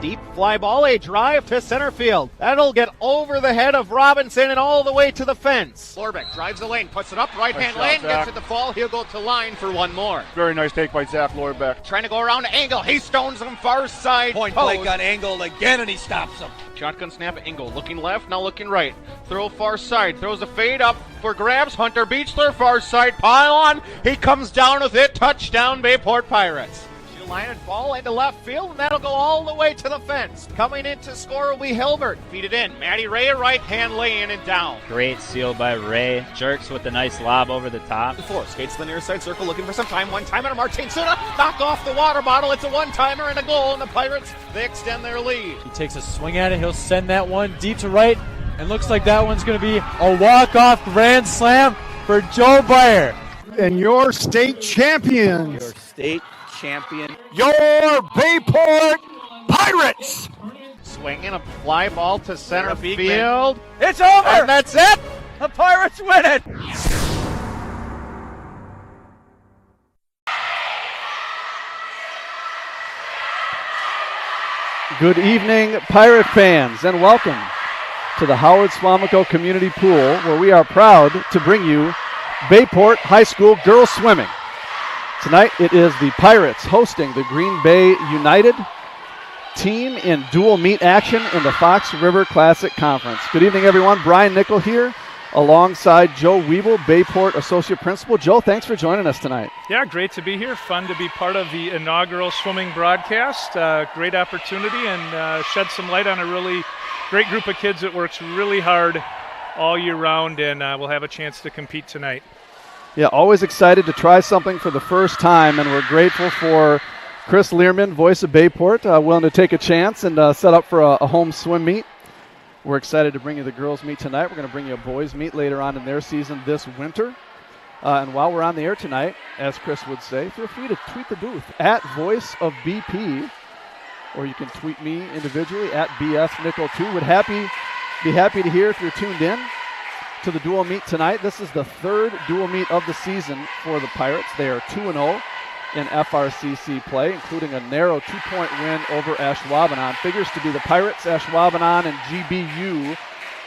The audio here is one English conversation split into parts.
Deep fly ball, a drive to center field. That'll get over the head of Robinson and all the way to the fence. Lorbeck drives the lane, puts it up, right-hand lane, gets it to fall. He'll go to line for one more. Very nice take by Zach Lorbeck. Trying to go around Engel. He stones him far side. Point blank on Engel again, and he stops him. Shotgun snap, Engel looking left, now looking right. Throw far side, throws a fade up for grabs. Hunter Beechler, far side pylon. He comes down with it. Touchdown, Bayport Pirates. Line and ball into left field, and that'll go all the way to the fence. Coming in to score will be Hilbert. Feed it in. Matty Ray, a right-hand lane and down. Great seal by Ray. Jerks with a nice lob over the top. The four skates to the near side circle, looking for some time. One-timer to Martin Suna. Knocked off the water bottle. It's a one-timer and a goal, and the Pirates, they extend their lead. He takes a swing at it. He'll send that one deep to right, and looks like that one's going to be a walk-off grand slam for Joe Byer. And your state champions. Your state champion, your Bayport Pirates. Swinging a fly ball to center field. It's over! And that's it! The Pirates win it! Good evening, Pirate fans, and welcome to the Howard Swamico Community Pool, where we are proud to bring you Bayport High School Girls Swimming. Tonight it is the Pirates hosting the Green Bay United team in dual meet action in the Fox River Classic Conference. Good evening, everyone. Brian Nickel here alongside Joe Weeble, Bayport Associate Principal. Joe, thanks for joining us tonight. Yeah, great to be here. Fun to be part of the inaugural swimming broadcast. Great opportunity and shed some light on a really great group of kids that works really hard all year round, and we'll have a chance to compete tonight. Yeah, always excited to try something for the first time, and we're grateful for Chris Learman, voice of Bayport, willing to take a chance and set up for a home swim meet. We're excited to bring you the girls' meet tonight. We're going to bring you a boys' meet later on in their season this winter. And while we're on the air tonight, as Chris would say, feel free to tweet the booth at Voice of BP, or you can tweet me individually at BSNickel2. Would be happy to hear if you're tuned in to the dual meet tonight. This is the third dual meet of the season for the Pirates. They are 2-0 in FRCC play, including a narrow 2-point win over Ashwaubenon. Figures to be the Pirates, Ashwaubenon, and GBU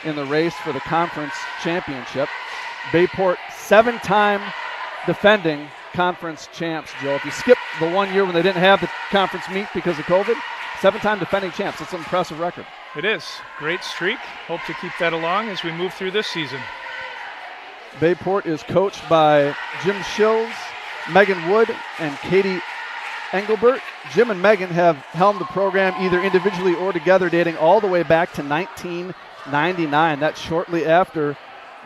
in the race for the conference championship. Bayport, 7-time defending conference champs, Joe. If you skip the 1 year when they didn't have the conference meet because of COVID, 7-time defending champs. That's an impressive record. It is. Great streak. Hope to keep that along as we move through this season. Bayport is coached by Jim Shills, Megan Wood, and Katie Engelbert. Jim and Megan have helmed the program either individually or together dating all the way back to 1999. That's shortly after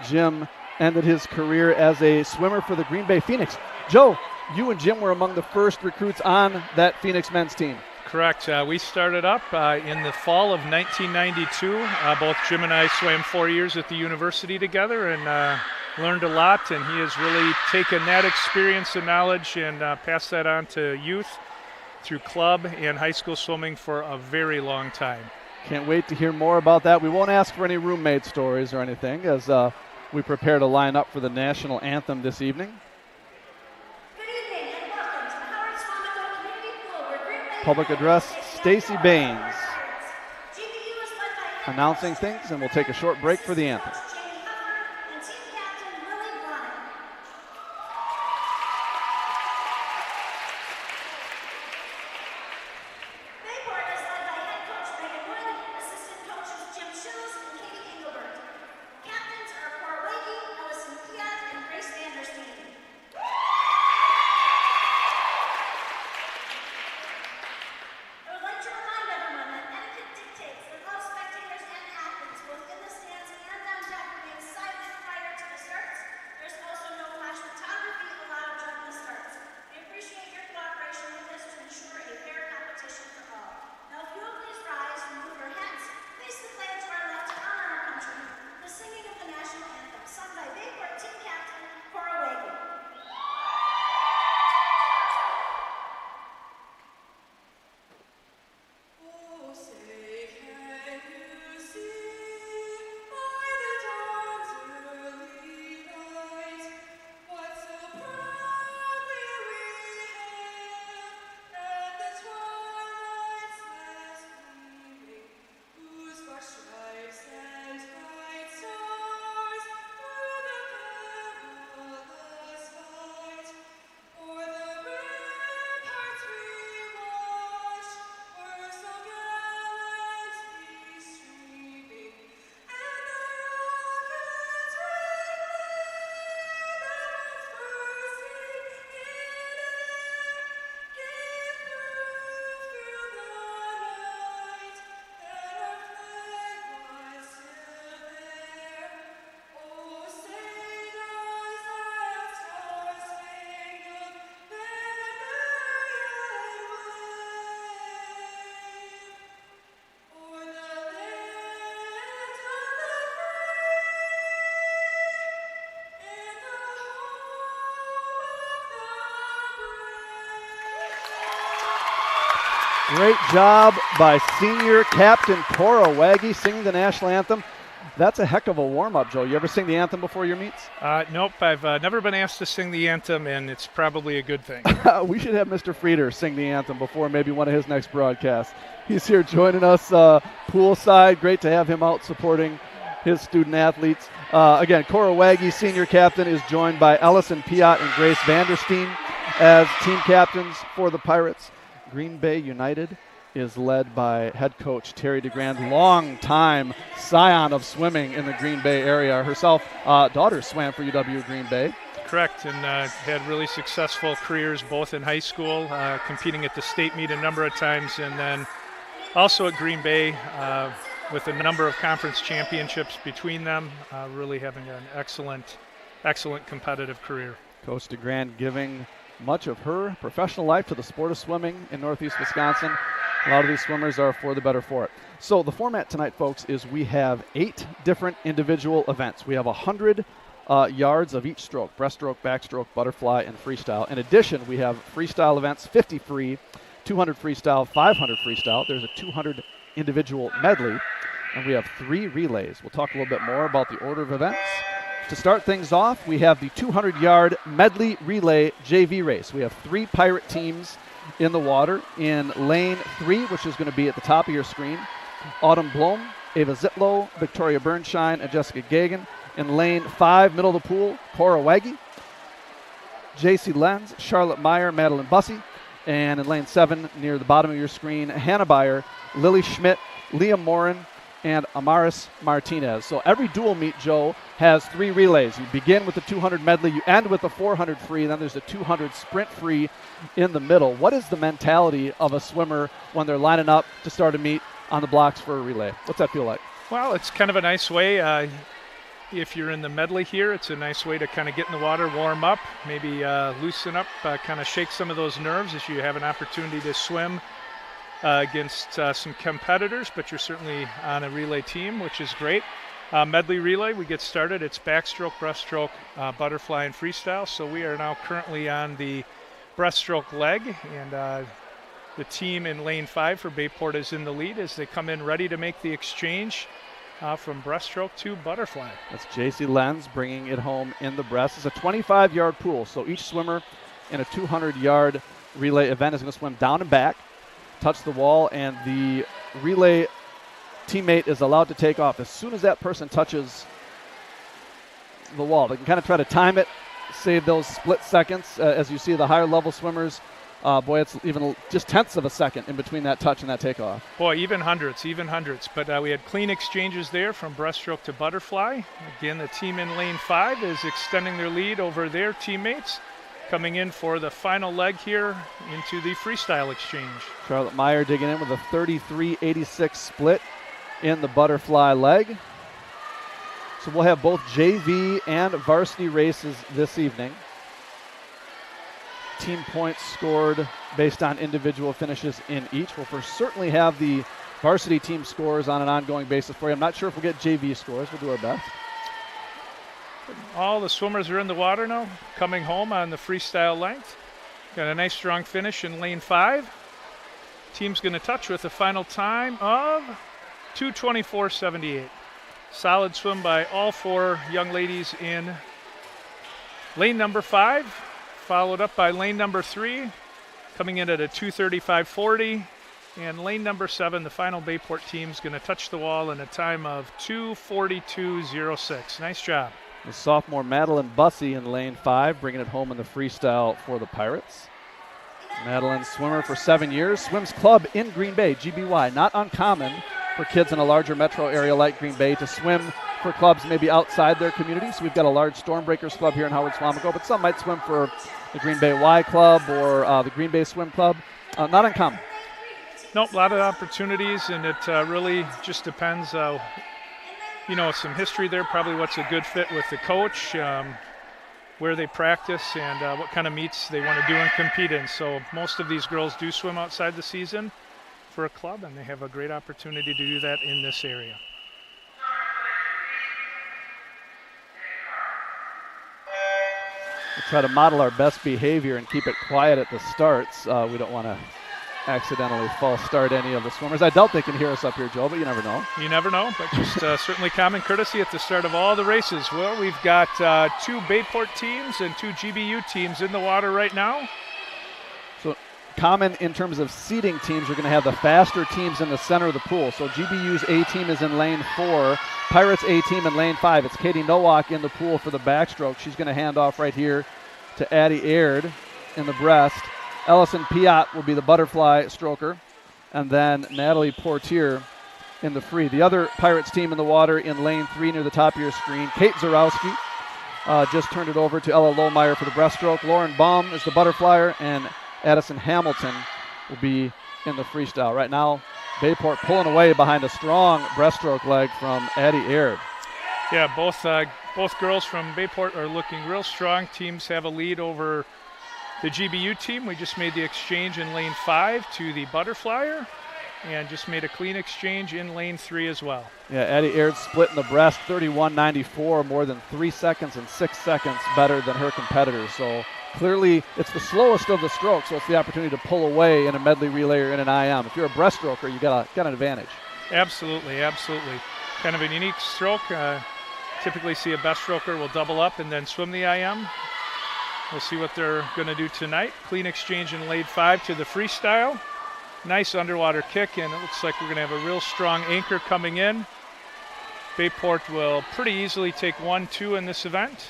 Jim ended his career as a swimmer for the Green Bay Phoenix. Joe, you and Jim were among the first recruits on that Phoenix men's team. Correct. We started up in the fall of 1992. Both Jim and I swam 4 years at the university together and learned a lot, and he has really taken that experience and knowledge and passed that on to youth through club and high school swimming for a very long time. Can't wait to hear more about that. We won't ask for any roommate stories or anything as we prepare to line up for the national anthem this evening. Public address, Stacy Baines announcing things, and we'll take a short break for the anthem. Great job by senior captain Cora Waggy singing the national anthem. That's a heck of a warm-up, Joe. You ever sing the anthem before your meets? Nope, I've never been asked to sing the anthem, and it's probably a good thing. We should have Mr. Frieder sing the anthem before maybe one of his next broadcasts. He's here joining us poolside. Great to have him out supporting his student athletes. Again, Cora Waggy, senior captain, is joined by Ellison Piot and Grace Vandersteen as team captains for the Pirates. Green Bay United is led by head coach Terry DeGrand, long-time scion of swimming in the Green Bay area. Herself, daughter swam for UW Green Bay. Correct, and had really successful careers both in high school, competing at the state meet a number of times, and then also at Green Bay with a number of conference championships between them, really having an excellent competitive career. Coach DeGrand giving much of her professional life to the sport of swimming in Northeast Wisconsin. A lot of these swimmers are for the better for it. So the format tonight, folks, is we have 8 different individual events. We have 100 yards of each stroke: breaststroke, backstroke, butterfly, and freestyle. In addition, we have freestyle events, 50 free, 200 freestyle, 500 freestyle. There's a 200 individual medley, and we have 3 relays. We'll talk a little bit more about the order of events. To start things off, we have the 200-yard medley relay JV race. We have 3 Pirate teams in the water. In lane 3, which is going to be at the top of your screen, Autumn Blom, Ava Zitlow, Victoria Bernshine, and Jessica Gagan. In lane 5, middle of the pool, Cora Waggy, JC Lenz, Charlotte Meyer, Madeline Bussey. And in lane 7, near the bottom of your screen, Hannah Beyer, Lily Schmidt, Liam Morin, and Amaris Martinez. So every dual meet, Joe, has 3 relays. You begin with the 200 medley, you end with the 400 free, and then there's a 200 sprint free in the middle. What is the mentality of a swimmer when they're lining up to start a meet on the blocks for a relay? What's that feel like? Well, it's kind of a nice way. If you're in the medley here, it's a nice way to kind of get in the water, warm up, maybe loosen up, kind of shake some of those nerves as you have an opportunity to swim against some competitors, but you're certainly on a relay team, which is great. Medley relay, we get started. It's backstroke, breaststroke, butterfly, and freestyle. So we are now currently on the breaststroke leg, and the team in lane 5 for Bayport is in the lead as they come in ready to make the exchange from breaststroke to butterfly. That's JC Lenz bringing it home in the breast. It's a 25-yard pool, so each swimmer in a 200-yard relay event is going to swim down and back, touch the wall, and the relay teammate is allowed to take off as soon as that person touches the wall. They can kind of try to time it, save those split seconds. As you see, the higher level swimmers, boy, it's even just tenths of a second in between that touch and that takeoff. Boy, even hundreds. But we had clean exchanges there from breaststroke to butterfly. Again, the team in lane 5 is extending their lead over their teammates, coming in for the final leg here into the freestyle exchange. Charlotte Meyer digging in with a 33-86 split in the butterfly leg. So we'll have both JV and varsity races this evening. Team points scored based on individual finishes in each. We'll certainly have the varsity team scores on an ongoing basis for you. I'm not sure if we'll get JV scores. We'll do our best. All the swimmers are in the water now, coming home on the freestyle length. Got a nice strong finish in lane 5. Team's going to touch with a final time of 2:24.78. Solid swim by all 4 young ladies in lane number 5, followed up by lane number 3, coming in at a 2:35.40. And lane number 7, the final Bayport team's going to touch the wall in a time of 2:42.06. Nice job. The sophomore Madeline Bussey in lane 5, bringing it home in the freestyle for the Pirates. Madeline, swimmer for 7 years, swims club in Green Bay, GBY. Not uncommon for kids in a larger metro area like Green Bay to swim for clubs maybe outside their community. So we've got a large Stormbreakers club here in Howard Swamico, but some might swim for the Green Bay Y Club or the Green Bay Swim Club. Not uncommon. Nope, a lot of opportunities, and it really just depends. Some history there, probably what's a good fit with the coach, where they practice, and what kind of meets they want to do and compete in. So most of these girls do swim outside the season for a club, and they have a great opportunity to do that in this area. We'll try to model our best behavior and keep it quiet at the starts. We don't want to accidentally false start any of the swimmers. I doubt they can hear us up here, Joe, but you never know. You never know, but just certainly common courtesy at the start of all the races. Well, we've got 2 Bayport teams and 2 GBU teams in the water right now. So common in terms of seeding teams, you're going to have the faster teams in the center of the pool. So GBU's A team is in lane 4, Pirates A team in lane 5. It's Katie Nowak in the pool for the backstroke. She's going to hand off right here to Addie Aird in the breast. Ellison Piat will be the butterfly stroker, and then Natalie Portier in the free. The other Pirates team in the water in lane 3 near the top of your screen, Kate Zarowski just turned it over to Ella Lohmeyer for the breaststroke. Lauren Baum is the butterflyer, and Addison Hamilton will be in the freestyle. Right now, Bayport pulling away behind a strong breaststroke leg from Addie Aird. Yeah, both girls from Bayport are looking real strong. Teams have a lead over the GBU team. We just made the exchange in lane 5 to the butterflyer and just made a clean exchange in lane 3 as well. Yeah, Addie Aird split in the breast, 31.94, more than 3 seconds and 6 seconds better than her competitors. So clearly it's the slowest of the strokes, so it's the opportunity to pull away in a medley relay or in an IM. If you're a breaststroker, you got an advantage. Absolutely, absolutely. Kind of a unique stroke. Typically see a breaststroker will double up and then swim the IM. We'll see what they're going to do tonight. Clean exchange in lane 5 to the freestyle. Nice underwater kick, and it looks like we're going to have a real strong anchor coming in. Bayport will pretty easily take 1-2 in this event.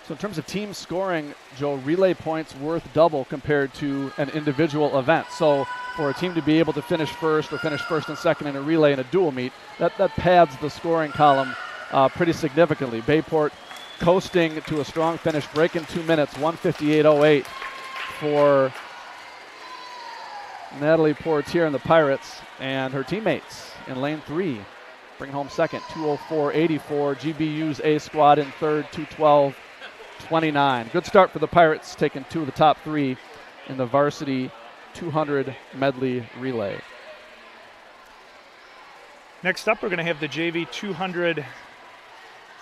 So in terms of team scoring, Joe, relay points worth double compared to an individual event. So for a team to be able to finish first or finish first and second in a relay in a dual meet, that pads the scoring column pretty significantly. Bayport coasting to a strong finish, breaking 2 minutes, 1:58.08 for Natalie Portier and the Pirates, and her teammates in lane 3 bring home second, 2:04.84. GBU's A squad in third, 2:12.29. Good start for the Pirates, taking 2 of the top 3 in the varsity 200 medley relay. Next up, we're going to have the JV 200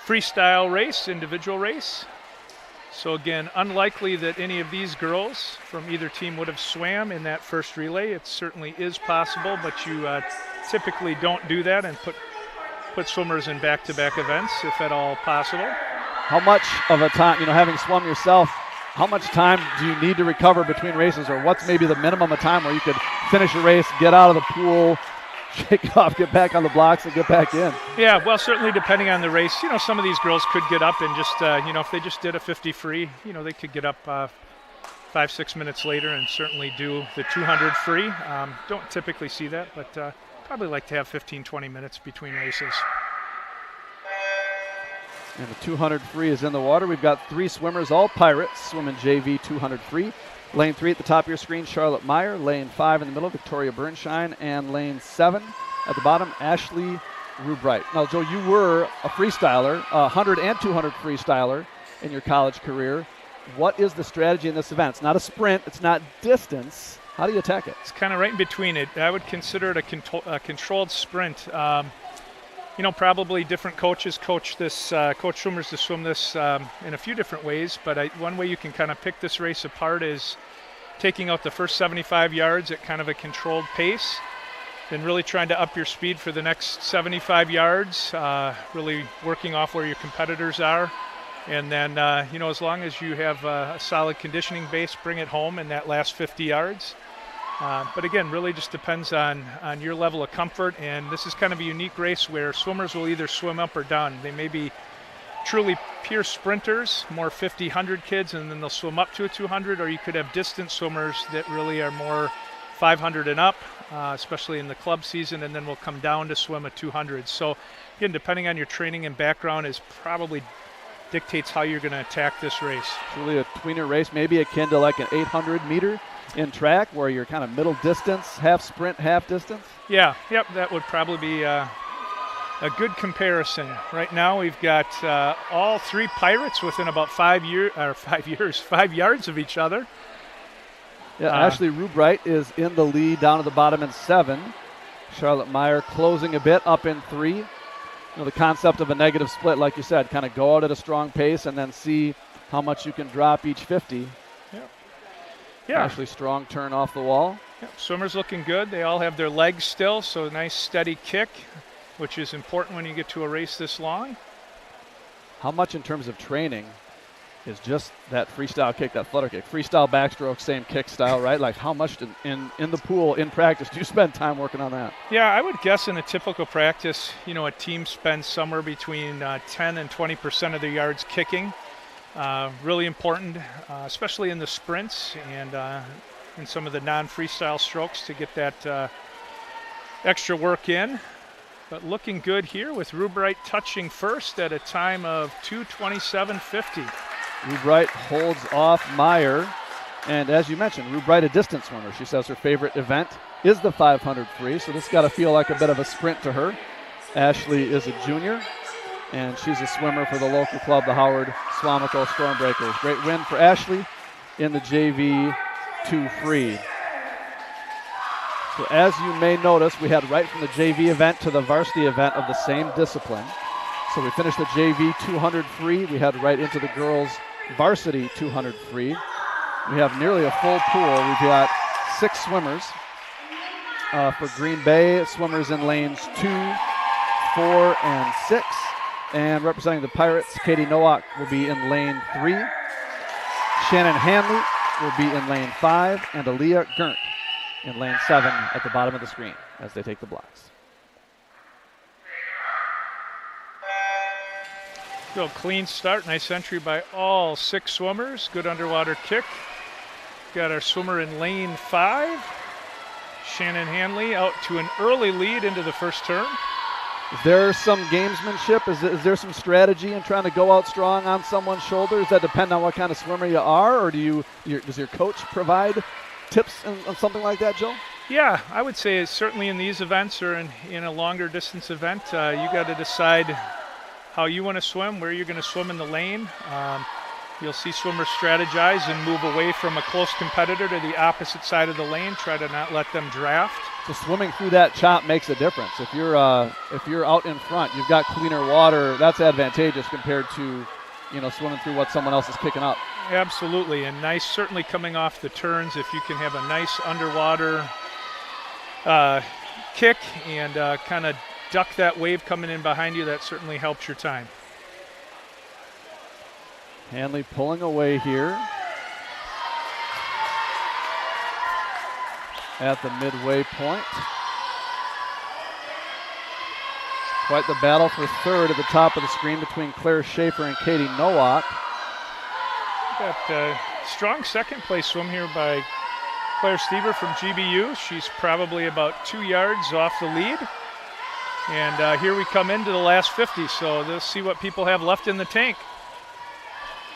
freestyle race, individual race. So again, unlikely that any of these girls from either team would have swam in that first relay. It certainly is possible, but you typically don't do that and put swimmers in back-to-back events, if at all possible. How much of a time, having swum yourself, how much time do you need to recover between races, or what's maybe the minimum of time where you could finish a race, get out of the pool, shake it off, get back on the blocks, and get back in? Yeah, well, certainly depending on the race. Some of these girls could get up and just, if they just did a 50 free, they could get up 5-6 minutes later and certainly do the 200 free. Don't typically see that, but probably like to have 15-20 minutes between races. And the 200 free is in the water. We've got 3 swimmers, all Pirates, swimming JV 200 free. Lane 3 at the top of your screen, Charlotte Meyer. Lane 5 in the middle, Victoria Bernschein. And lane 7 at the bottom, Ashley Rubright. Now, Joe, you were a freestyler, 100 and 200 freestyler in your college career. What is the strategy in this event? It's not a sprint. It's not distance. How do you attack it? It's kind of right in between it. I would consider it a controlled sprint. Probably different coaches coach swimmers to swim this in a few different ways, but one way you can kind of pick this race apart is taking out the first 75 yards at kind of a controlled pace, then really trying to up your speed for the next 75 yards, really working off where your competitors are, and then, as long as you have a solid conditioning base, bring it home in that last 50 yards. But again, really just depends on your level of comfort, and this is kind of a unique race where swimmers will either swim up or down. They may be truly pure sprinters, more 50, 100 kids, and then they'll swim up to a 200, or you could have distance swimmers that really are more 500 and up, especially in the club season, and then will come down to swim a 200. So again, depending on your training and background is probably dictates how you're going to attack this race. It's really a tweener race, maybe akin to like an 800 meter in track where you're kind of middle distance, half sprint, half distance? Yeah, yep, that would probably be a good comparison. Right now we've got all 3 Pirates within about 5 yards of each other. Yeah, Ashley Rubright is in the lead down at the bottom in 7. Charlotte Meyer closing a bit up in 3. The concept of a negative split, like you said, kind of go out at a strong pace and then see how much you can drop each 50. Yeah. Ashley strong turn off the wall. Swimmers looking good. They all have their legs still, so a nice steady kick, which is important when you get to a race this long. How much in terms of training is just that freestyle kick, that flutter kick? Freestyle backstroke, same kick style, right? Like how much in the pool, in practice, do you spend time working on that? Yeah, I would guess in a typical practice, a team spends somewhere between 10 and 20% of their yards kicking. Really important, especially in the sprints and in some of the non-freestyle strokes to get that extra work in. But looking good here with Rubright touching first at a time of 2:27.50. Rubright holds off Meyer. And as you mentioned, Rubright, a distance swimmer. She says her favorite event is the 500 free, so this got to feel like a bit of a sprint to her. Ashley is a junior, and she's a swimmer for the local club, the Howard Swamico Stormbreakers. Great win for Ashley in the JV 2 free. So as you may notice, we had right from the JV event to the varsity event of the same discipline. So we finished the JV 200 free. We head right into the girls varsity 200 free. We have nearly a full pool. We've got 6 swimmers for Green Bay. Swimmers in lanes 2, 4, and 6. And representing the Pirates, Katie Nowak will be in lane 3. Shannon Hanley will be in lane 5. And Aaliyah Gerndt in lane 7 at the bottom of the screen as they take the blocks. Go clean start, nice entry by all 6 swimmers. Good underwater kick. Got our swimmer in lane 5. Shannon Hanley out to an early lead into the first turn. Is there some gamesmanship? Is there some strategy in trying to go out strong on someone's shoulder? Does that depend on what kind of swimmer you are, or does your coach provide tips on something like that, Joe? Yeah, I would say certainly in these events or in a longer distance event, you got to decide how you want to swim, where you're going to swim in the lane. You'll see swimmers strategize and move away from a close competitor to the opposite side of the lane, try to not let them draft. So swimming through that chop makes a difference. If you're out in front, you've got cleaner water. That's advantageous compared to, swimming through what someone else is kicking up. Absolutely, and nice, certainly coming off the turns. If you can have a nice underwater kick and kind of duck that wave coming in behind you, that certainly helps your time. Hanley pulling away here at the midway point. Quite the battle for third at the top of the screen between Claire Schaefer and Katie Nowak. Got a strong second place swim here by Claire Stever from GBU. She's probably about 2 yards off the lead. And here we come into the last 50, so let's see what people have left in the tank.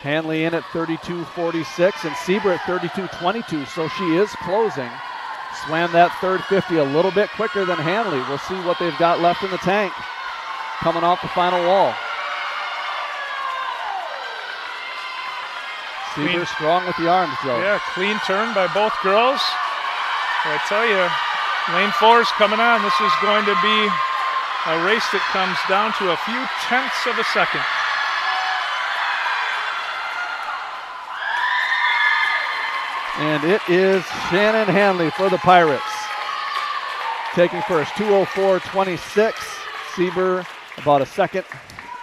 Hanley in at 32.46 and Sieber at 32.22, so she is closing. Swam that third 50 a little bit quicker than Hanley. We'll see what they've got left in the tank coming off the final wall. Sieber strong with the arms, Joe. Yeah, clean turn by both girls. I tell you, lane 4 is coming on. This is going to be a race that comes down to a few tenths of a second. And it is Shannon Hanley for the Pirates. Taking first, 2:04.26. Sieber about a second,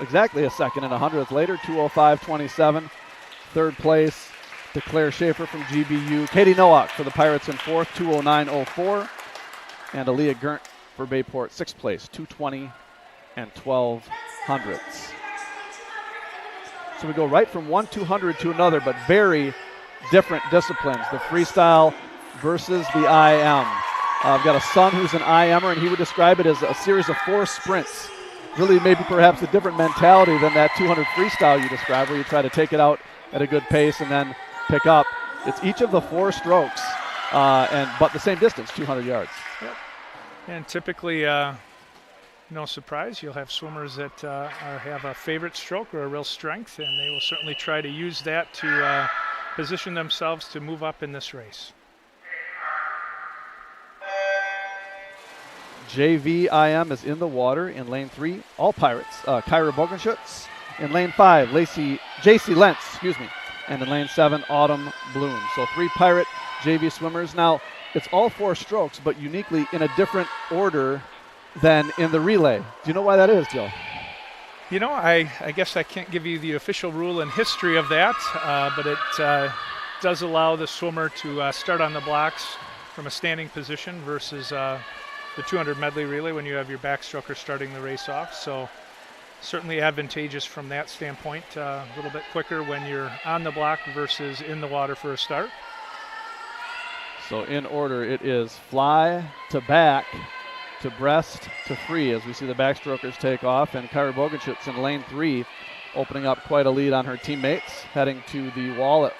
exactly a second and 100th later, 2:05.27. Third place to Claire Schaefer from GBU. Katie Nowak for the Pirates in fourth, 2:09.04. And Aaliyah Gerndt for Bayport, sixth place, 2:20 and 12 hundredths. So we go right from one 200 to another, but very different disciplines, the freestyle versus the IM. I've got a son who's an IMer, and he would describe it as a series of 4 sprints. Really maybe perhaps a different mentality than that 200 freestyle you described, where you try to take it out at a good pace and then pick up. It's each of the 4 strokes, but the same distance, 200 yards. Yep. And typically, no surprise, you'll have swimmers that have a favorite stroke or a real strength, and they will certainly try to use that to position themselves to move up in this race. JV IM is in the water in lane 3, all Pirates. Kyra Bogenschutz. In lane 5, JC Lentz, and in lane 7, Autumn Bloom. So 3 Pirate JV swimmers. Now, it's all 4 strokes, but uniquely in a different order than in the relay. Do you know why that is, Joe? You know, I guess I can't give you the official rule and history of that, but it does allow the swimmer to start on the blocks from a standing position versus the 200 medley relay when you have your backstroker starting the race off. So certainly advantageous from that standpoint. A little bit quicker when you're on the block versus in the water for a start. So in order, it is fly to back to breast to free as we see the backstrokers take off, and Kyra Bogenschutz in lane 3 opening up quite a lead on her teammates, heading to the wall at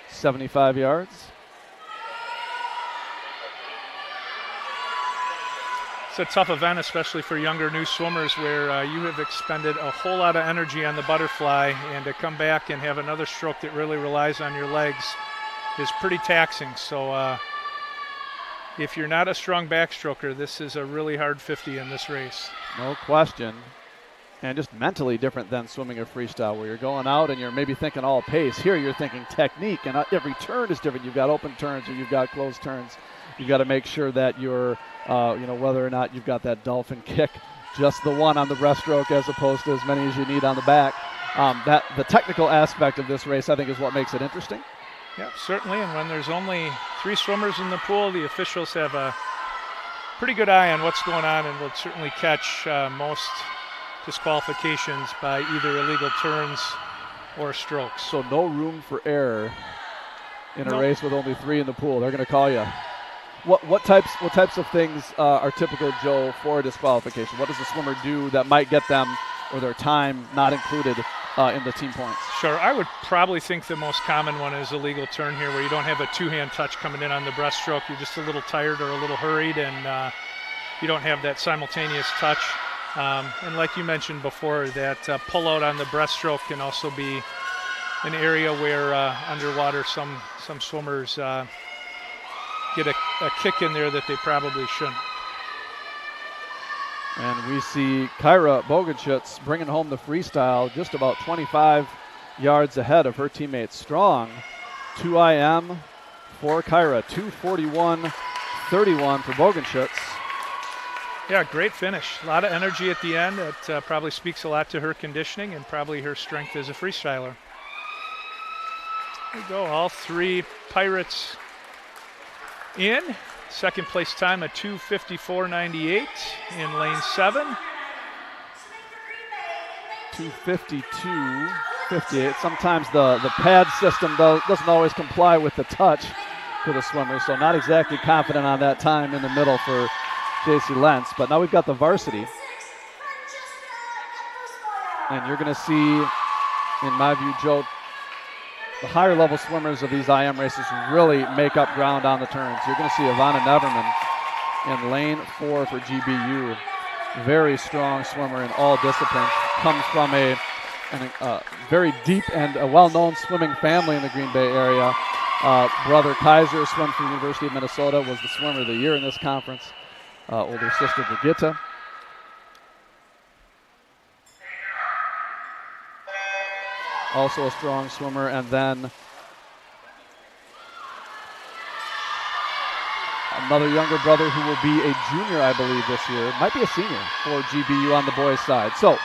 75 yards. It's a tough event, especially for younger new swimmers, where you have expended a whole lot of energy on the butterfly, and to come back and have another stroke that really relies on your legs is pretty taxing. So if you're not a strong backstroker, this is a really hard 50 in this race. No question. And just mentally different than swimming a freestyle, where you're going out and you're maybe thinking all pace. Here you're thinking technique, and every turn is different. You've got open turns or you've got closed turns. You've got to make sure that you're, whether or not you've got that dolphin kick, just the one on the breaststroke as opposed to as many as you need on the back. That the technical aspect of this race, I think, is what makes it interesting. Yeah, certainly. And when there's only 3 swimmers in the pool, the officials have a pretty good eye on what's going on and will certainly catch most disqualifications by either illegal turns or strokes. So no room for error in a race with only 3 in the pool. They're going to call you. What types of things are typical, Joe, for disqualification? What does the swimmer do that might get them or their time not included in the team points? Sure, I would probably think the most common one is a legal turn here, where you don't have a 2-hand touch coming in on the breaststroke. You're just a little tired or a little hurried, and you don't have that simultaneous touch. And like you mentioned before, that pull-out on the breaststroke can also be an area where underwater some swimmers get a kick in there that they probably shouldn't. And we see Kyra Bogenschutz bringing home the freestyle just about 25 yards ahead of her teammates. Strong 2 IM for Kyra, 2:41.31 for Bogenschutz. Yeah, great finish. A lot of energy at the end. That probably speaks a lot to her conditioning and probably her strength as a freestyler. There we go, all 3 Pirates in. Second place time at 2:54.98 in lane 7. 2:52.58. Sometimes the pad system doesn't always comply with the touch for the swimmers, so not exactly confident on that time in the middle for JC Lentz. But now we've got the varsity. And you're going to see, in my view, Joe, the higher level swimmers of these IM races really make up ground on the turns. You're going to see Ivana Neverman in lane 4 for GBU. Very strong swimmer in all disciplines. Comes from a very deep and a well-known swimming family in the Green Bay area. Brother Kaiser swims for the University of Minnesota, was the swimmer of the year in this conference. Older sister Brigitte. Also a strong swimmer, and then another younger brother who will be a junior, I believe, this year. Might be a senior for GBU on the boys' side. So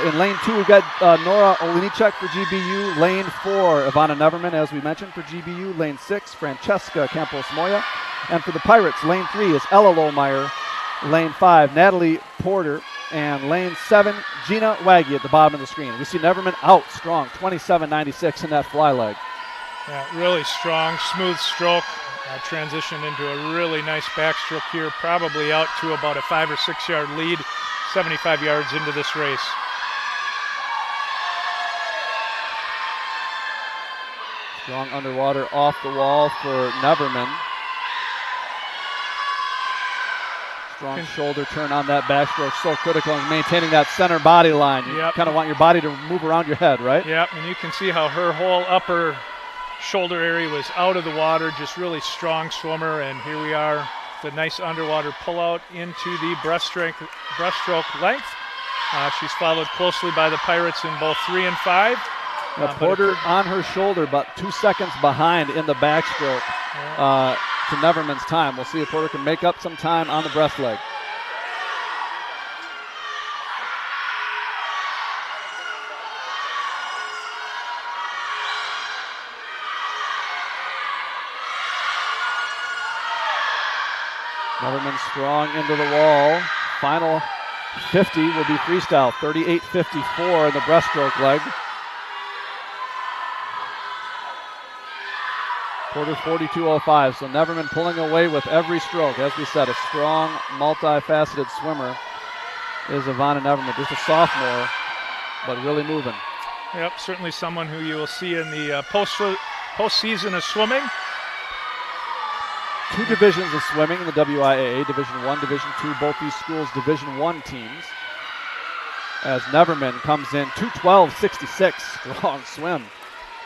in lane 2, we've got Nora Olinichek for GBU. Lane 4, Ivana Neverman, as we mentioned, for GBU. Lane 6, Francesca Campos-Moya. And for the Pirates, lane 3 is Ella Lohmeyer. Lane 5, Natalie Porter. And lane 7, Gina Waggy at the bottom of the screen. We see Neverman out strong, 27.96 in that fly leg. Yeah, really strong, smooth stroke. Transitioned into a really nice backstroke here, probably out to about a 5 or 6 yard lead, 75 yards into this race. Strong underwater off the wall for Neverman. Strong shoulder turn on that backstroke, so critical in maintaining that center body line. You kind of want your body to move around your head, right? Yep, and you can see how her whole upper shoulder area was out of the water, just really strong swimmer, and here we are, the nice underwater pullout into the breaststroke length. She's followed closely by the Pirates in both 3 and 5. Porter on her shoulder, but 2 seconds behind in the backstroke. to Neverman's time. We'll see if Porter can make up some time on the breast leg. Neverman strong into the wall. Final 50 will be freestyle. 38.54 in the breaststroke leg. Porter 42.05. So Neverman pulling away with every stroke. As we said, a strong, multifaceted swimmer is Ivana Neverman. Just a sophomore, but really moving. Yep, certainly someone who you will see in the postseason of swimming. 2 divisions of swimming in the WIAA, Division 1, Division 2, both these schools Division 1 teams. As Neverman comes in 2:12.66, strong swim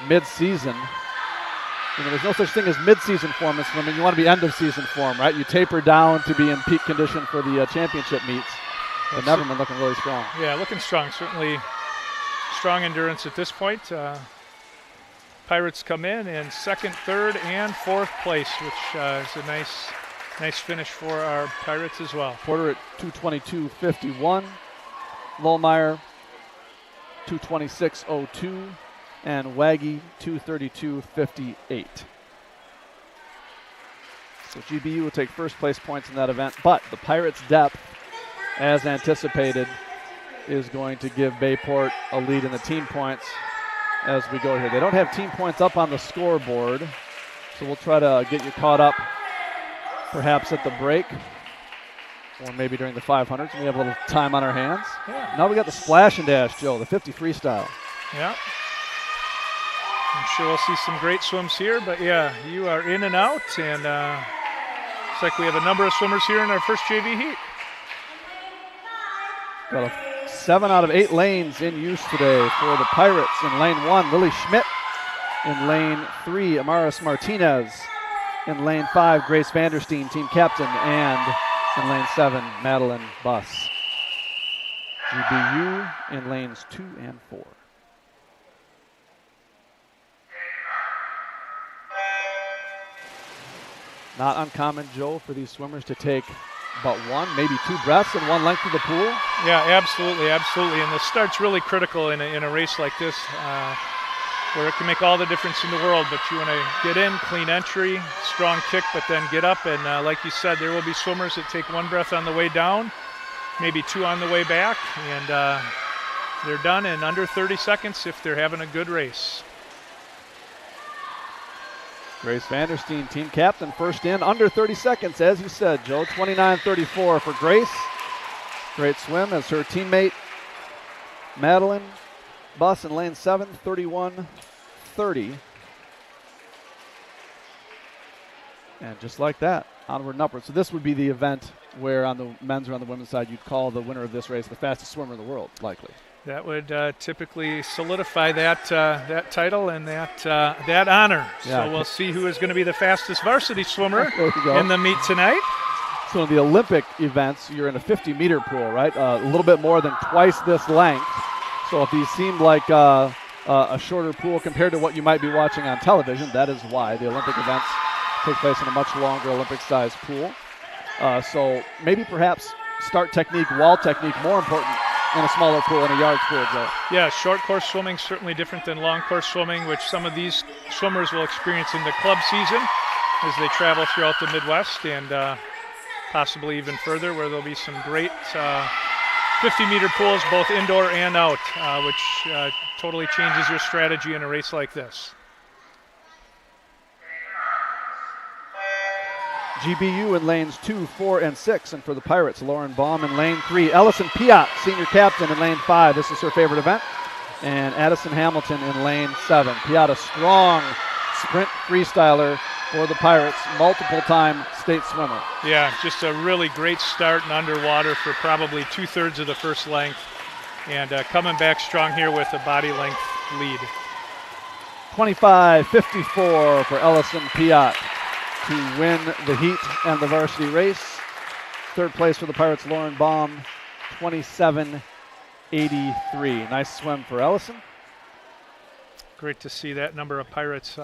mid-season. You know, there's no such thing as mid-season form in swimming. You want to be end-of-season form, right? You taper down to be in peak condition for the championship meets. But Neverman looking really strong. Yeah, looking strong. Certainly strong endurance at this point. Pirates come in second, third, and fourth place, which is a nice finish for our Pirates as well. Porter at 2:22.51, Lohmeyer 2:26.02, and Waggy 2:32.58. So GBU will take first place points in that event, but the Pirates' depth, as anticipated, is going to give Bayport a lead in the team points as we go here. They don't have team points up on the scoreboard, so we'll try to get you caught up perhaps at the break or maybe during the 500s. We have a little time on our hands. Yeah. Now we got the splash and dash, Joe, the 50 freestyle. Yeah. I'm sure we'll see some great swims here, but yeah, you are in and out, and looks like we have a number of swimmers here in our first JV heat. Got a 7 out of 8 lanes in use today for the Pirates. In lane 1, Lily Schmidt. In lane 3, Amaris Martinez. In lane 5, Grace Vandersteen, team captain. And in lane 7, Madeline Buss. GBU in lanes 2 and 4. Not uncommon, Joe, for these swimmers to take about 1, maybe 2 breaths in one length of the pool. Yeah, absolutely. And the start's really critical in a race like this, where it can make all the difference in the world. But you want to get in, clean entry, strong kick, but then get up. And like you said, there will be swimmers that take 1 breath on the way down, maybe 2 on the way back, and they're done in under 30 seconds if they're having a good race. Grace Vandersteen, team captain, first in, under 30 seconds, as you said, Joe. 29.34 for Grace. Great swim as her teammate, Madeline Buss in lane 7, 31.30. And just like that, onward and upward. So this would be the event where on the men's or on the women's side, you'd call the winner of this race the fastest swimmer in the world, likely. That would typically solidify that title and that honor. Yeah. So we'll see who is going to be the fastest varsity swimmer There you go. in the meet tonight. So in the Olympic events, you're in a 50-meter pool, right? A little bit more than twice this length. So if these seem like a shorter pool compared to what you might be watching on television, that is why the Olympic events take place in a much longer Olympic-sized pool. So maybe perhaps start technique, wall technique, more important in a smaller pool, in a yards pool, Joe. Yeah, short course swimming certainly different than long course swimming, which some of these swimmers will experience in the club season as they travel throughout the Midwest and possibly even further, where there'll be some great 50-meter pools, both indoor and out, which totally changes your strategy in a race like this. GBU in lanes 2, 4, and 6. And for the Pirates, Lauren Baum in lane 3. Ellison Piat, senior captain, in lane 5. This is her favorite event. And Addison Hamilton in lane 7. Piat, a strong sprint freestyler for the Pirates, multiple-time state swimmer. Yeah, just a really great start and underwater for probably 2/3 of the first length. And coming back strong here with a body length lead. 25.54 for Ellison Piat to win the heat and the varsity race. Third place for the Pirates, Lauren Baum, 27.83. Nice swim for Ellison. Great to see that number of Pirates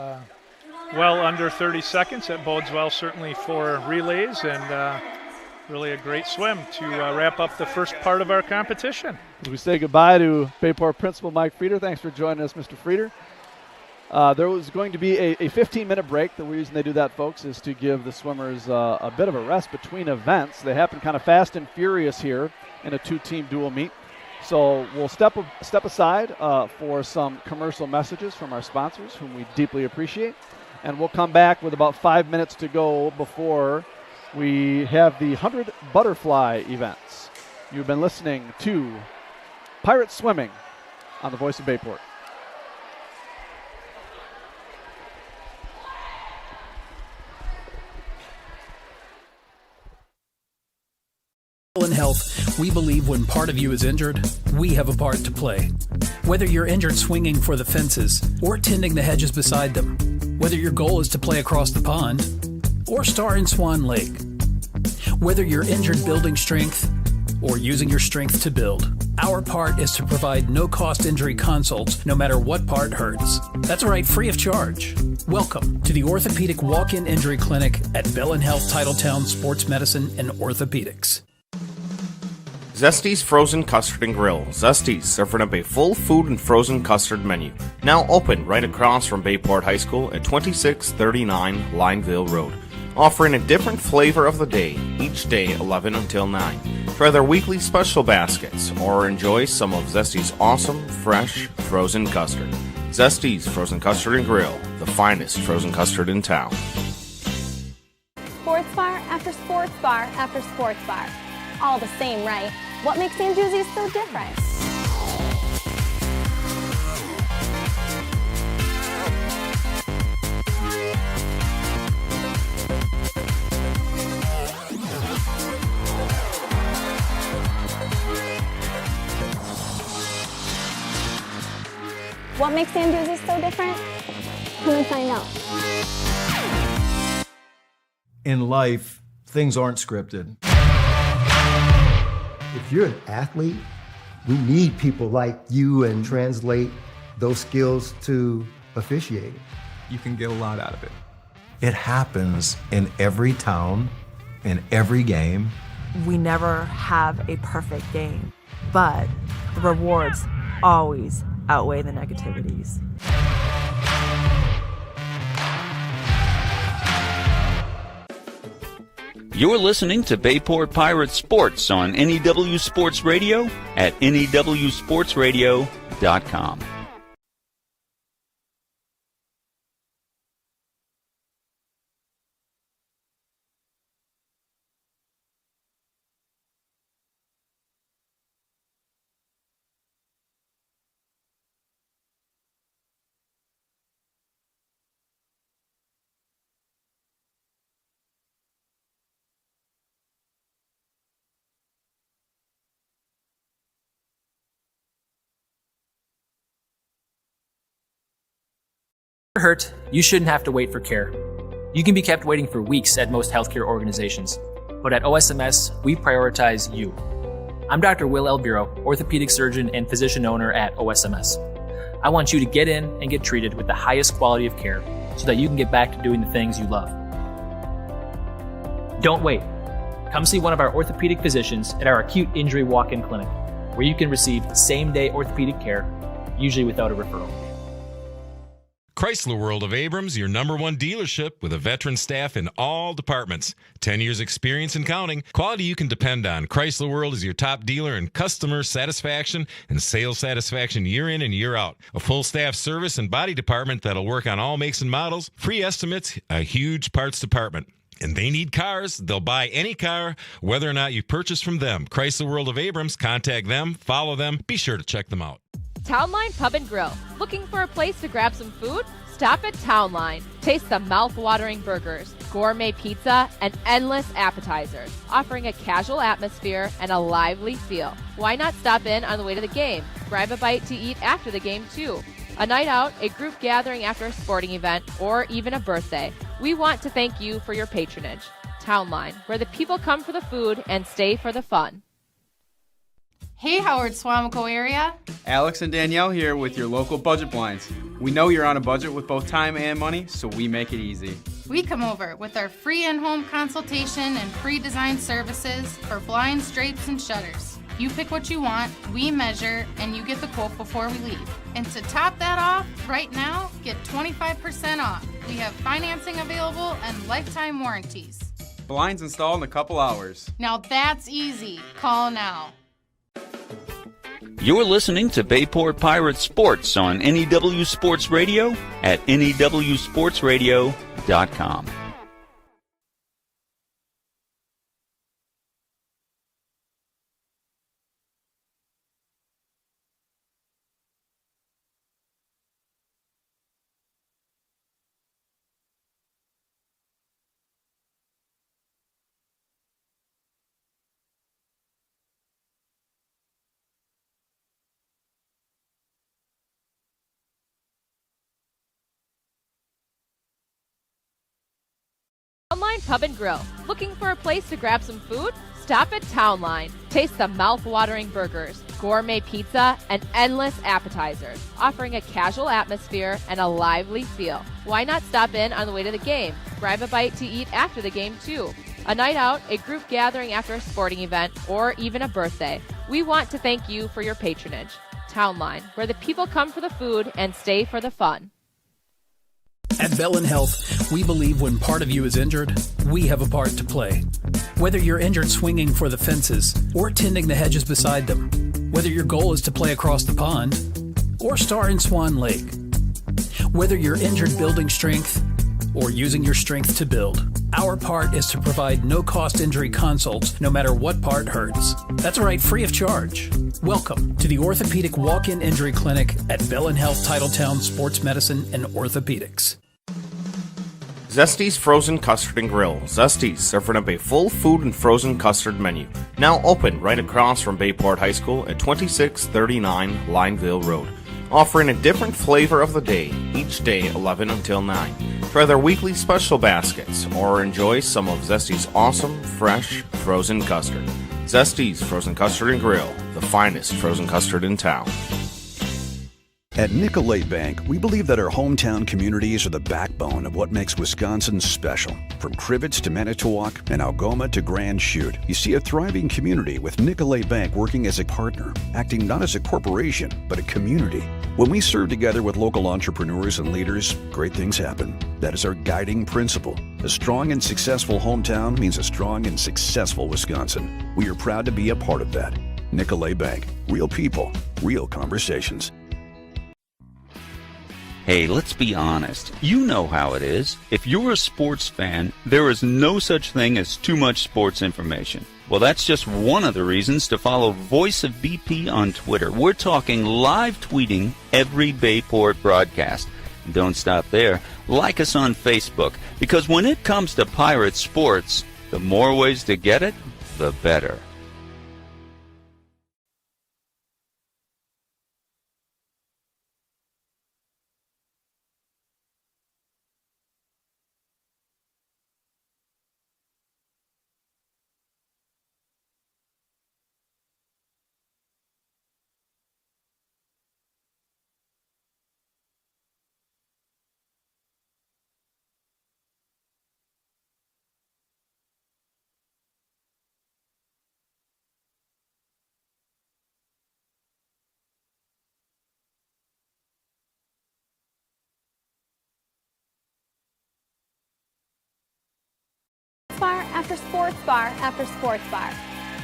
well under 30 seconds. That bodes well certainly for relays, and really a great swim to wrap up the first part of our competition. As we say goodbye to Bayport Principal Mike Frieder, thanks for joining us, Mr. Frieder. There was going to be a 15-minute break. The reason they do that, folks, is to give the swimmers a bit of a rest between events. They happen kind of fast and furious here in a two-team dual meet. So we'll step aside for some commercial messages from our sponsors, whom we deeply appreciate. And we'll come back with about 5 minutes to go before we have the 100 butterfly events. You've been listening to Pirate Swimming on the Voice of Bayport. In health, we believe when part of you is injured, we have a part to play. Whether you're injured swinging for the fences or tending the hedges beside them, whether your goal is to play across the pond or star in Swan Lake, whether you're injured building strength or using your strength to build, our part is to provide no-cost injury consults no matter what part hurts. That's right, free of charge. Welcome to the Orthopedic Walk-In Injury Clinic at Bell & Health Titletown Sports Medicine and Orthopedics. Zesty's Frozen Custard and Grill. Zesty's, serving up a full food and frozen custard menu. Now open right across from Bayport High School at 2639 Lineville Road. Offering a different flavor of the day, each day 11 until 9. Try their weekly special baskets or enjoy some of Zesty's awesome, fresh, frozen custard. Zesty's Frozen Custard and Grill, the finest frozen custard in town. Sports bar after sports bar after sports bar. All the same, right? What makes Anduzzi's so different? What makes Anduzzi's so different? Come and find out. In life, things aren't scripted. If you're an athlete, we need people like you and translate those skills to officiating. You can get a lot out of it. It happens in every town, in every game. We never have a perfect game, but the rewards always outweigh the negativities. You're listening to Bayport Pirates Sports on NEW Sports Radio at newsportsradio.com. Hurt, you shouldn't have to wait for care. You can be kept waiting for weeks at most healthcare organizations, but at OSMS, we prioritize you. I'm Dr. Will Elbiro, orthopedic surgeon and physician owner at OSMS. I want you to get in and get treated with the highest quality of care so that you can get back to doing the things you love. Don't wait. Come see one of our orthopedic physicians at our acute injury walk-in clinic, where you can receive same-day orthopedic care, usually without a referral. Chrysler World of Abrams, your #1 dealership with a veteran staff in all departments. 10 years experience and counting. Quality you can depend on. Chrysler World is your top dealer in customer satisfaction and sales satisfaction year in and year out. A full staff service and body department that'll work on all makes and models. Free estimates, a huge parts department. And they need cars. They'll buy any car, whether or not you purchase from them. Chrysler World of Abrams. Contact them. Follow them. Be sure to check them out. Townline Pub and Grill. Looking for a place to grab some food? Stop at Townline. Taste the mouth-watering burgers, gourmet pizza, and endless appetizers, offering a casual atmosphere and a lively feel. Why not stop in on the way to the game? Grab a bite to eat after the game, too. A night out, a group gathering after a sporting event, or even a birthday. We want to thank you for your patronage. Townline, where the people come for the food and stay for the fun. Hey, Howard, Swamico area. Alex and Danielle here with your local budget blinds. We know you're on a budget with both time and money, so we make it easy. We come over with our free in-home consultation and pre-designed services for blinds, drapes, and shutters. You pick what you want, we measure, and you get the quote before we leave. And to top that off, right now, get 25% off. We have financing available and lifetime warranties. Blinds installed in a couple hours. Now that's easy. Call now. You're listening to Bayport Pirates Sports on NEW Sports Radio at newsportsradio.com. Townline Pub and Grill. Looking for a place to grab some food? Stop at Townline. Taste the mouth-watering burgers, gourmet pizza, and endless appetizers, offering a casual atmosphere and a lively feel. Why not stop in on the way to the game? Grab a bite to eat after the game, too. A night out, a group gathering after a sporting event, or even a birthday. We want to thank you for your patronage. Townline, where the people come for the food and stay for the fun. At Bell & Health, we believe when part of you is injured, we have a part to play. Whether you're injured swinging for the fences or tending the hedges beside them, whether your goal is to play across the pond or star in Swan Lake, whether you're injured building strength or using your strength to build, our part is to provide no-cost injury consults no matter what part hurts. That's right, free of charge. Welcome to the Orthopedic Walk-In Injury Clinic at Bell & Health Titletown Sports Medicine and Orthopedics. Zesty's Frozen Custard and Grill. Zesty's, serving up a full food and frozen custard menu. Now open right across from Bayport High School at 2639 Lineville Road. Offering a different flavor of the day, each day 11 until 9. Try their weekly special baskets or enjoy some of Zesty's awesome, fresh, frozen custard. Zesty's Frozen Custard and Grill, the finest frozen custard in town. At Nicolay Bank, we believe that our hometown communities are the backbone of what makes Wisconsin special. From Crivets to Manitowoc and Algoma to Grand Chute, you see a thriving community with Nicolay Bank working as a partner, acting not as a corporation, but a community. When we serve together with local entrepreneurs and leaders, great things happen. That is our guiding principle. A strong and successful hometown means a strong and successful Wisconsin. We are proud to be a part of that. Nicolay Bank. Real people, real conversations. Hey, let's be honest. You know how it is. If you're a sports fan, there is no such thing as too much sports information. Well, that's just one of the reasons to follow Voice of BP on Twitter. We're talking live tweeting every Bayport broadcast. And don't stop there. Like us on Facebook, because when it comes to Pirate sports, the more ways to get it, the better. Bar after sports bar after sports bar.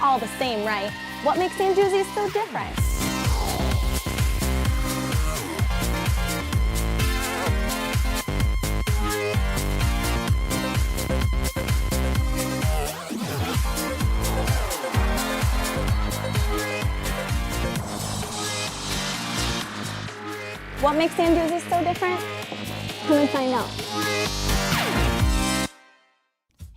All the same, right? What makes St. Josie's so different? What makes St. Josie's so different? Come and find out.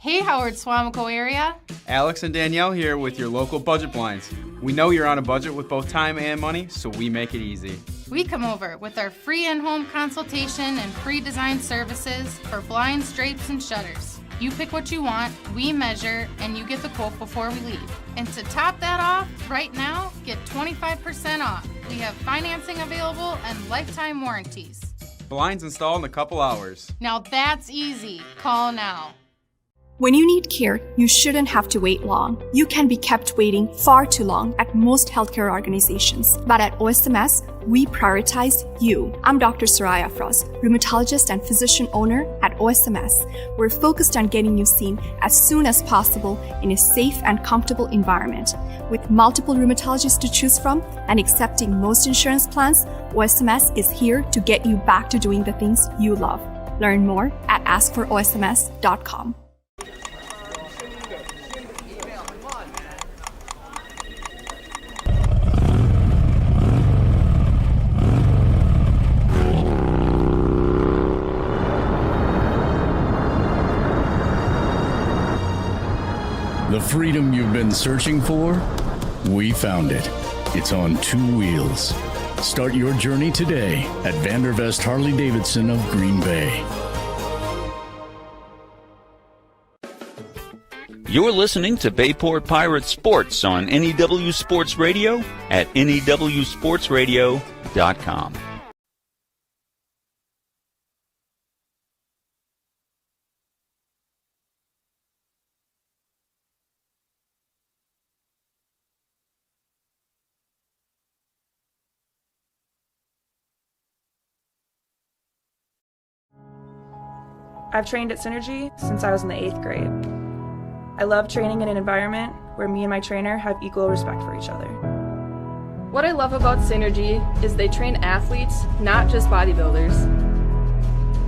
Hey, Howard, Swamico area. Alex and Danielle here with your local budget blinds. We know you're on a budget with both time and money, so we make it easy. We come over with our free in-home consultation and pre-designed services for blinds, drapes, and shutters. You pick what you want, we measure, and you get the quote before we leave. And to top that off, right now, get 25% off. We have financing available and lifetime warranties. Blinds installed in a couple hours. Now that's easy. Call now. When you need care, you shouldn't have to wait long. You can be kept waiting far too long at most healthcare organizations. But at OSMS, we prioritize you. I'm Dr. Soraya Frost, rheumatologist and physician owner at OSMS. We're focused on getting you seen as soon as possible in a safe and comfortable environment. With multiple rheumatologists to choose from and accepting most insurance plans, OSMS is here to get you back to doing the things you love. Learn more at askforosms.com. The freedom you've been searching for? We found it. It's on 2 wheels. Start your journey today at Vandervest Harley-Davidson of Green Bay. You're listening to Bayport Pirates Sports on NEW Sports Radio at newsportsradio.com. I've trained at Synergy since I was in the 8th grade. I love training in an environment where me and my trainer have equal respect for each other. What I love about Synergy is they train athletes, not just bodybuilders.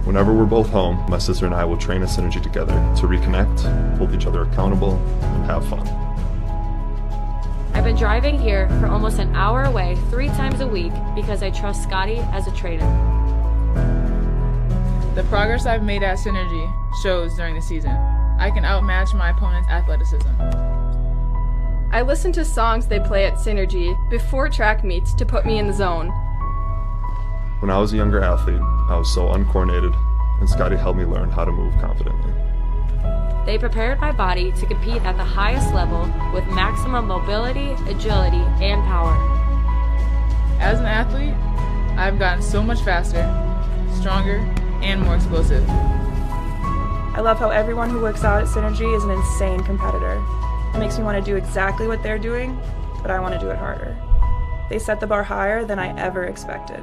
Whenever we're both home, my sister and I will train at Synergy together to reconnect, hold each other accountable, and have fun. I've been driving here for almost an hour away 3 times a week because I trust Scotty as a trainer. The progress I've made at Synergy shows during the season. I can outmatch my opponent's athleticism. I listen to songs they play at Synergy before track meets to put me in the zone. When I was a younger athlete, I was so uncoordinated, and Scotty helped me learn how to move confidently. They prepared my body to compete at the highest level with maximum mobility, agility, and power. As an athlete, I've gotten so much faster, stronger, and more explosive. I love how everyone who works out at Synergy is an insane competitor. It makes me want to do exactly what they're doing, but I want to do it harder. They set the bar higher than I ever expected.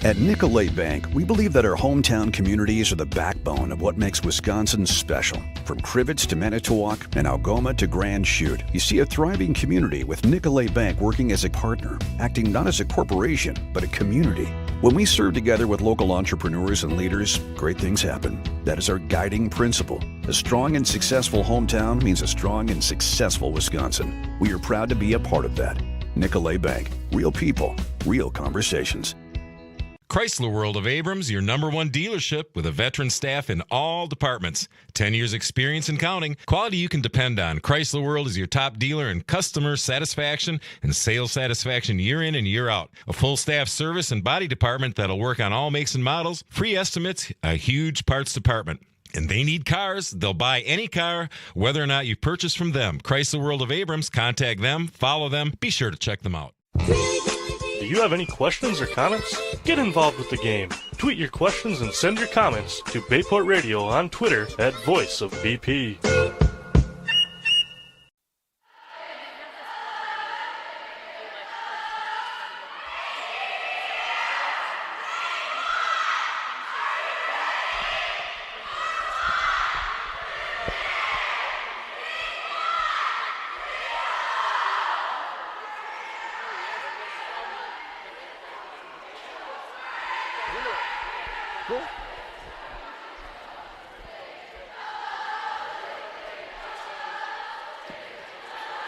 At Nicolay Bank, we believe that our hometown communities are the backbone of what makes Wisconsin special. From Crivets to Manitowoc and Algoma to Grand Chute, you see a thriving community with Nicolay Bank working as a partner, acting not as a corporation, but a community. When we serve together with local entrepreneurs and leaders, great things happen. That is our guiding principle. A strong and successful hometown means a strong and successful Wisconsin. We are proud to be a part of that. Nicolay Bank. Real people, real conversations. Chrysler World of Abrams, your #1 dealership with a veteran staff in all departments. 10 years experience and counting. Quality you can depend on. Chrysler World is your top dealer in customer satisfaction and sales satisfaction year in and year out. A full staff service and body department that'll work on all makes and models. Free estimates, a huge parts department. And they need cars. They'll buy any car, whether or not you purchase from them. Chrysler World of Abrams. Contact them. Follow them. Be sure to check them out. Do you have any questions or comments? Get involved with the game. Tweet your questions and send your comments to Bayport Radio on Twitter at Voice of BP.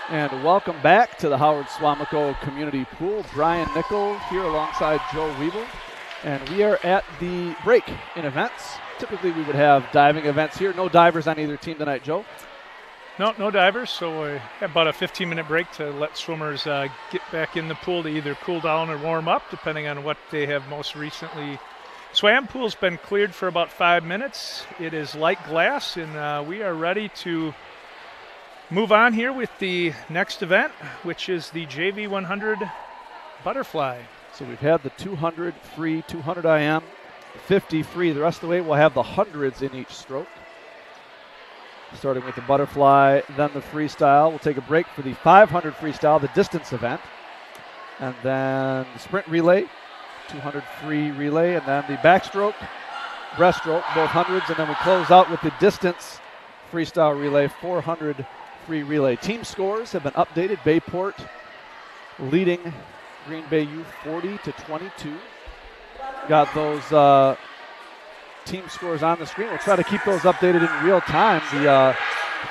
And welcome back to the Howard Swamico Community Pool. Brian Nickel here alongside Joe Weeble. And we are at the break in events. Typically we would have diving events here. No divers on either team tonight, Joe. No divers, so we have about a 15-minute break to let swimmers get back in the pool to either cool down or warm up, depending on what they have most recently Swam pool's been cleared for about 5 minutes. It is like glass, and we are ready to move on here with the next event, which is the JV 100 butterfly. So we've had the 200 free, 200 IM, 50 free. The rest of the way we'll have the hundreds in each stroke. Starting with the butterfly, then the freestyle. We'll take a break for the 500 freestyle, the distance event. And then the sprint relay, 200 free relay, and then the backstroke, breaststroke, both hundreds. And then we close out with the distance freestyle relay, 400 free relay. Team scores have been updated. Bayport leading Green Bay U 40-22. Got those team scores on the screen. We'll try to keep those updated in real time. The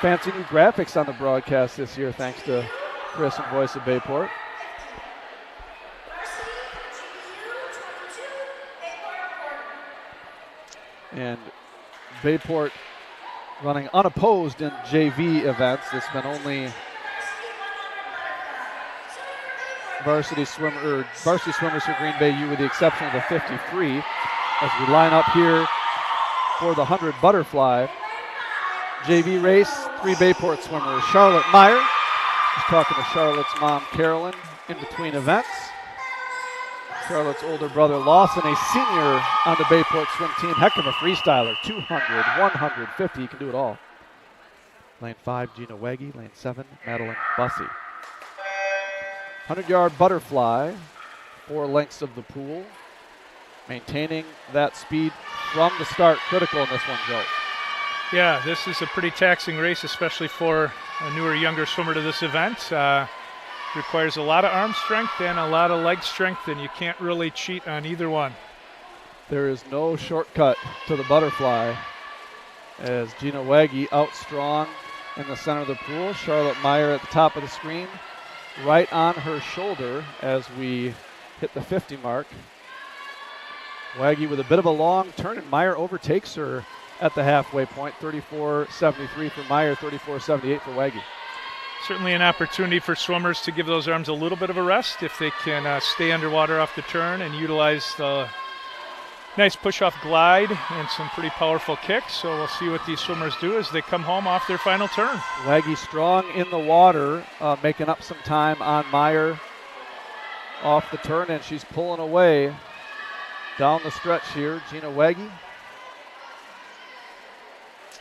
fancy new graphics on the broadcast this year, thanks to Chris and Voice of Bayport. And Bayport running unopposed in JV events. It's been only varsity swimmers for Green Bay U with the exception of the 53. As we line up here for the 100 butterfly JV race, 3 Bayport swimmers. Charlotte Meyer, just talking to Charlotte's mom, Carolyn, in between events. Charlotte's older brother, Lawson, a senior on the Bayport swim team. Heck of a freestyler, 200, 150, he can do it all. Lane 5, Gina Wegge. Lane 7, Madeline Bussey. 100-yard butterfly, 4 lengths of the pool. Maintaining that speed from the start, critical in this one, Joe. Yeah, this is a pretty taxing race, especially for a newer, younger swimmer to this event. Requires a lot of arm strength and a lot of leg strength, and you can't really cheat on either one. There is no shortcut to the butterfly as Gina Wegge out strong in the center of the pool. Charlotte Meyer at the top of the screen, right on her shoulder as we hit the 50 mark. Wegge with a bit of a long turn, and Meyer overtakes her at the halfway point. 34.73 for Meyer, 34.78 for Wegge. Certainly an opportunity for swimmers to give those arms a little bit of a rest if they can stay underwater off the turn and utilize the nice push-off glide and some pretty powerful kicks. So we'll see what these swimmers do as they come home off their final turn. Wegge strong in the water, making up some time on Meyer off the turn, and she's pulling away down the stretch here. Gina Wegge.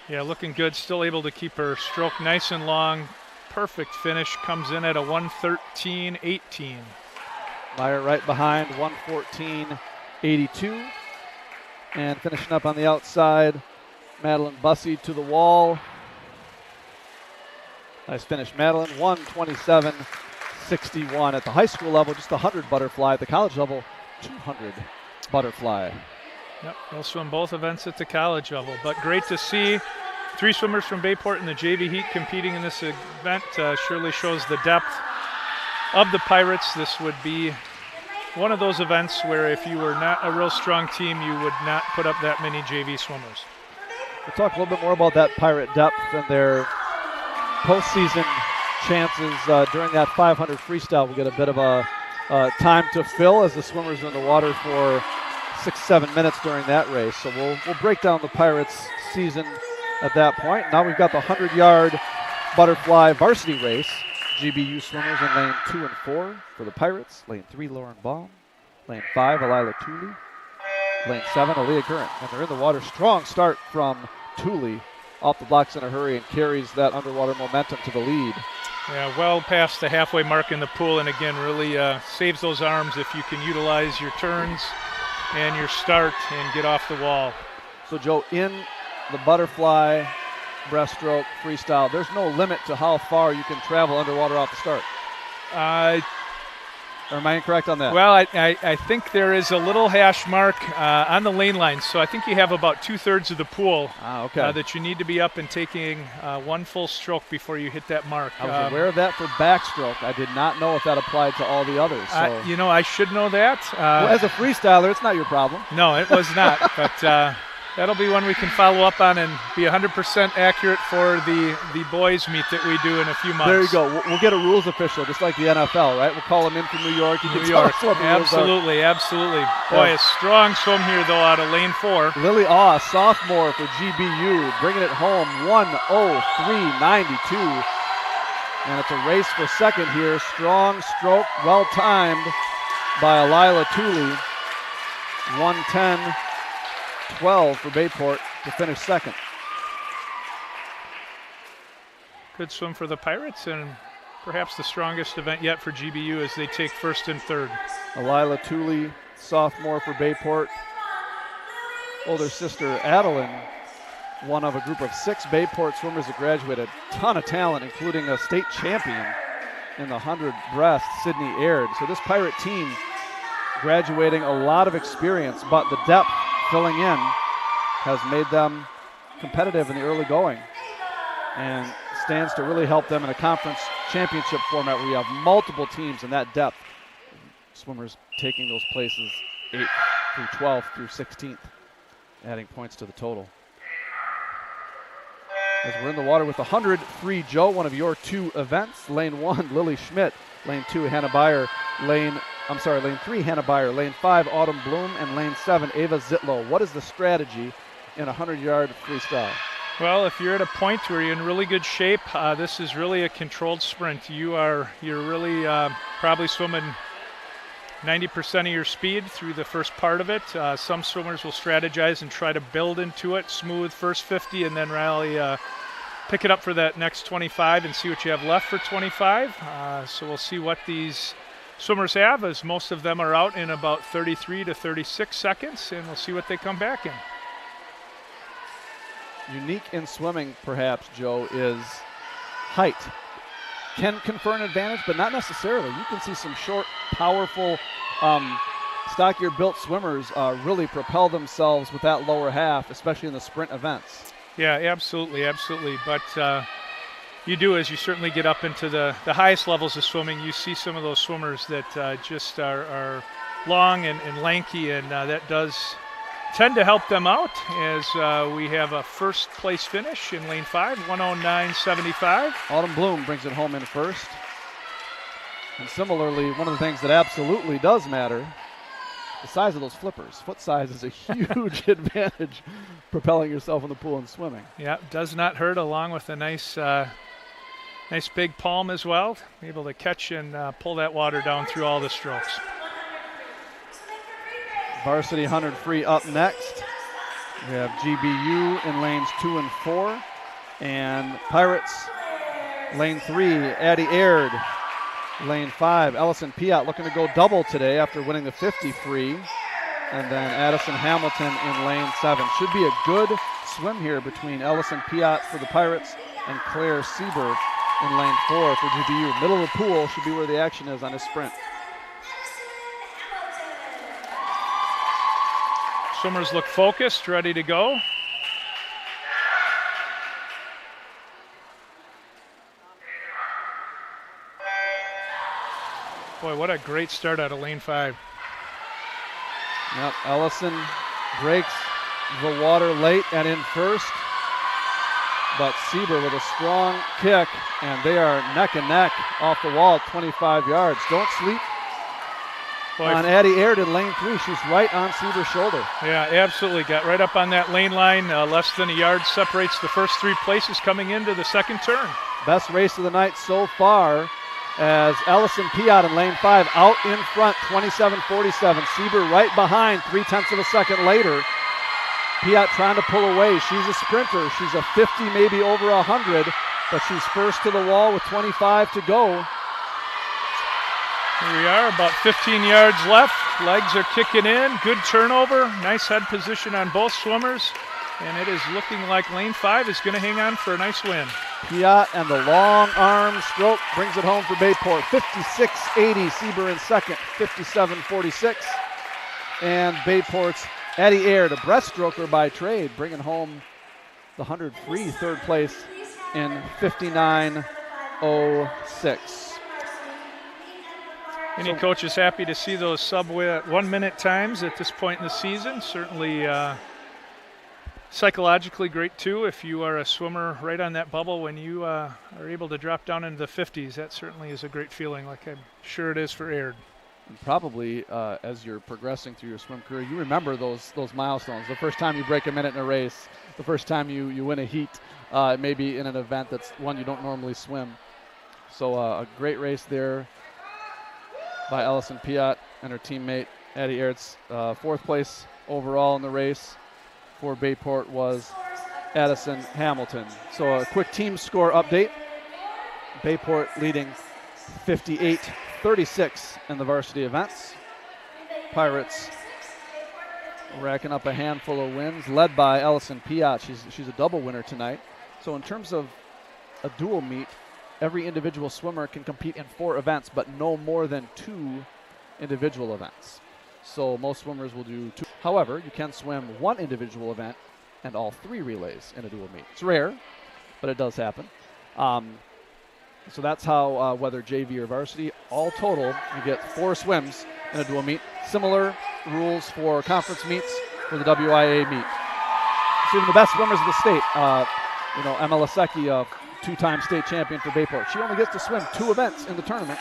Yeah, looking good. Still able to keep her stroke nice and long. Perfect finish. Comes in at a 1:13.18. Meyer right behind, 1:14.82. And finishing up on the outside, Madeline Bussey to the wall. Nice finish, Madeline. 1:27.61 at the high school level, just 100 butterfly. At the college level, 200 butterfly. Yep, they'll swim both events at the college level, but great to see 3 swimmers from Bayport in the JV heat competing in this event. Surely shows the depth of the Pirates. This would be one of those events where if you were not a real strong team, you would not put up that many JV swimmers. We'll talk a little bit more about that Pirate depth and their postseason chances during that 500 freestyle. We'll get a bit of a time to fill as the swimmers are in the water for 6-7 minutes during that race. So we'll break down the Pirates' season at that point. Now we've got the 100-yard butterfly varsity race. GBU swimmers in lane 2 and 4 for the Pirates. Lane 3, Lauren Baum. Lane 5, Alila Tooley. Lane 7, Aaliyah Gurren. And they're in the water. Strong start from Tooley. Off the blocks in a hurry and carries that underwater momentum to the lead. Yeah, well past the halfway mark in the pool, and again, really saves those arms if you can utilize your turns and your start and get off the wall. So, Joe, in the butterfly, breaststroke, freestyle, there's no limit to how far you can travel underwater off the start. Or am I incorrect on that? Well, I think there is a little hash mark on the lane line, so I think you have about 2/3 of the pool that you need to be up and taking one full stroke before you hit that mark. I was aware of that for backstroke. I did not know if that applied to all the others. So. I should know that. Well, as a freestyler, it's not your problem. No, it was not, but That'll be one we can follow up on and be 100% accurate for the boys meet that we do in a few months. There you go. We'll get a rules official, just like the NFL, right? We'll call him in from New York. New York, absolutely. Boy, a strong swim here, though, out of lane 4. Lily Awe, sophomore for GBU, bringing it home, 1:03.92. And it's a race for second here. Strong stroke, well-timed by Alila Tooley. 1:10.12 for Bayport to finish second. Good swim for the Pirates, and perhaps the strongest event yet for GBU as they take first and third. Alila Tooley, sophomore for Bayport. Older sister Adeline, one of a group of 6 Bayport swimmers that graduated. A ton of talent, including a state champion in the 100 breast, Sydney Aird. So this Pirate team graduating a lot of experience, but the depth filling in has made them competitive in the early going and stands to really help them in a conference championship format where you have multiple teams in that depth. Swimmers taking those places 8th through 12th through 16th, adding points to the total. As we're in the water with 100, Free Joe, one of your 2 events. Lane 1, Lily Schmidt. Lane 2, Hannah Beyer. Lane 3, Hannah Beyer. Lane 5, Autumn Bloom. And lane 7, Ava Zitlow. What is the strategy in a 100-yard freestyle? Well, if you're at a point where you're in really good shape, this is really a controlled sprint. You're really probably swimming 90% of your speed through the first part of it. Some swimmers will strategize and try to build into it, smooth first 50, and then rally, pick it up for that next 25 and see what you have left for 25. So we'll see what these swimmers have, as most of them are out in about 33 to 36 seconds, and we'll see what they come back in. Unique in swimming, perhaps, Joe, is height. Can confer an advantage, but not necessarily. You can see some short, powerful, stockier built swimmers really propel themselves with that lower half, especially in the sprint events. Yeah, absolutely. But you do, as you certainly get up into the highest levels of swimming, you see some of those swimmers that just are long and lanky, and that does tend to help them out, as we have a first place finish in lane 5, 1:09.75. Autumn Bloom brings it home in first. And similarly, one of the things that absolutely does matter, the size of those flippers. Foot size is a huge advantage propelling yourself in the pool and swimming. Yeah, does not hurt, along with a nice big palm as well. Able to catch and pull that water down through all the strokes. Varsity 100 free up next. We have GBU in lanes 2 and 4. And Pirates, lane 3, Addie Aird. Lane 5, Ellison Piat looking to go double today after winning the 50 free. And then Addison Hamilton in lane 7. Should be a good swim here between Ellison Piat for the Pirates and Claire Sieber in lane 4 for GBU. Middle of the pool should be where the action is on his sprint. Swimmers look focused, ready to go. Boy, what a great start out of lane 5. Yep, Ellison breaks the water late and in first. But Sieber with a strong kick, and they are neck and neck off the wall at 25 yards. Don't sleep on Addie Aird in lane 3. She's right on Sieber's shoulder. Yeah, absolutely. Got right up on that lane line. Less than a yard separates the first 3 places coming into the second turn. Best race of the night so far, as Ellison Piat in lane 5 out in front, 27:47. Sieber right behind, 0.3 of a second later. Piat trying to pull away. She's a sprinter. She's a 50, maybe over 100, but she's first to the wall with 25 to go. Here we are, about 15 yards left. Legs are kicking in. Good turnover. Nice head position on both swimmers. And it is looking like lane 5 is going to hang on for a nice win. Piat and the long arm stroke brings it home for Bayport. 56.80. Sieber in second, 57.46. And Bayport's Addie Aird, a breaststroker by trade, bringing home the 100 free third place in 59.06. Any coach is happy to see those sub 1 minute times at this point in the season. Certainly psychologically great too. If you are a swimmer right on that bubble, when you are able to drop down into the 50s, that certainly is a great feeling, like I'm sure it is for Aird. And probably as you're progressing through your swim career, you remember those milestones. The first time you break a minute in a race, the first time you win a heat, maybe in an event that's one you don't normally swim. So a great race there by Allison Piat and her teammate Addie Aerts. Fourth place overall in the race for Bayport was Addison Hamilton. So a quick team score update. Bayport leading 58-36 in the varsity events. Pirates racking up a handful of wins, led by Allison Piat. She's a double winner tonight. So in terms of a dual meet, every individual swimmer can compete in 4 events, but no more than 2 individual events. So most swimmers will do 2. However, you can swim 1 individual event and all 3 relays in a dual meet. It's rare, but it does happen. So that's how, whether JV or varsity, all total, you get 4 swims in a dual meet. Similar rules for conference meets for the WIA meet. So even the best swimmers of the state, Emma Lasecki, 2-time state champion for Bayport. She only gets to swim 2 events in the tournament,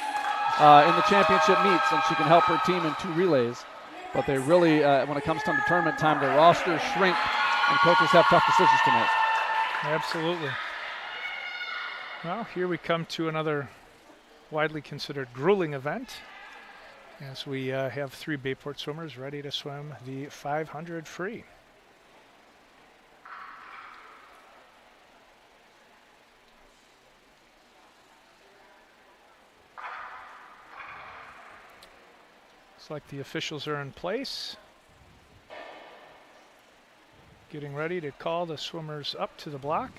in the championship meets, and she can help her team in 2 relays. But they really, when it comes to tournament time, the rosters shrink, and coaches have tough decisions to make. Absolutely. Well, here we come to another widely considered grueling event, as we have 3 Bayport swimmers ready to swim the 500 free. Looks like the officials are in place, getting ready to call the swimmers up to the block.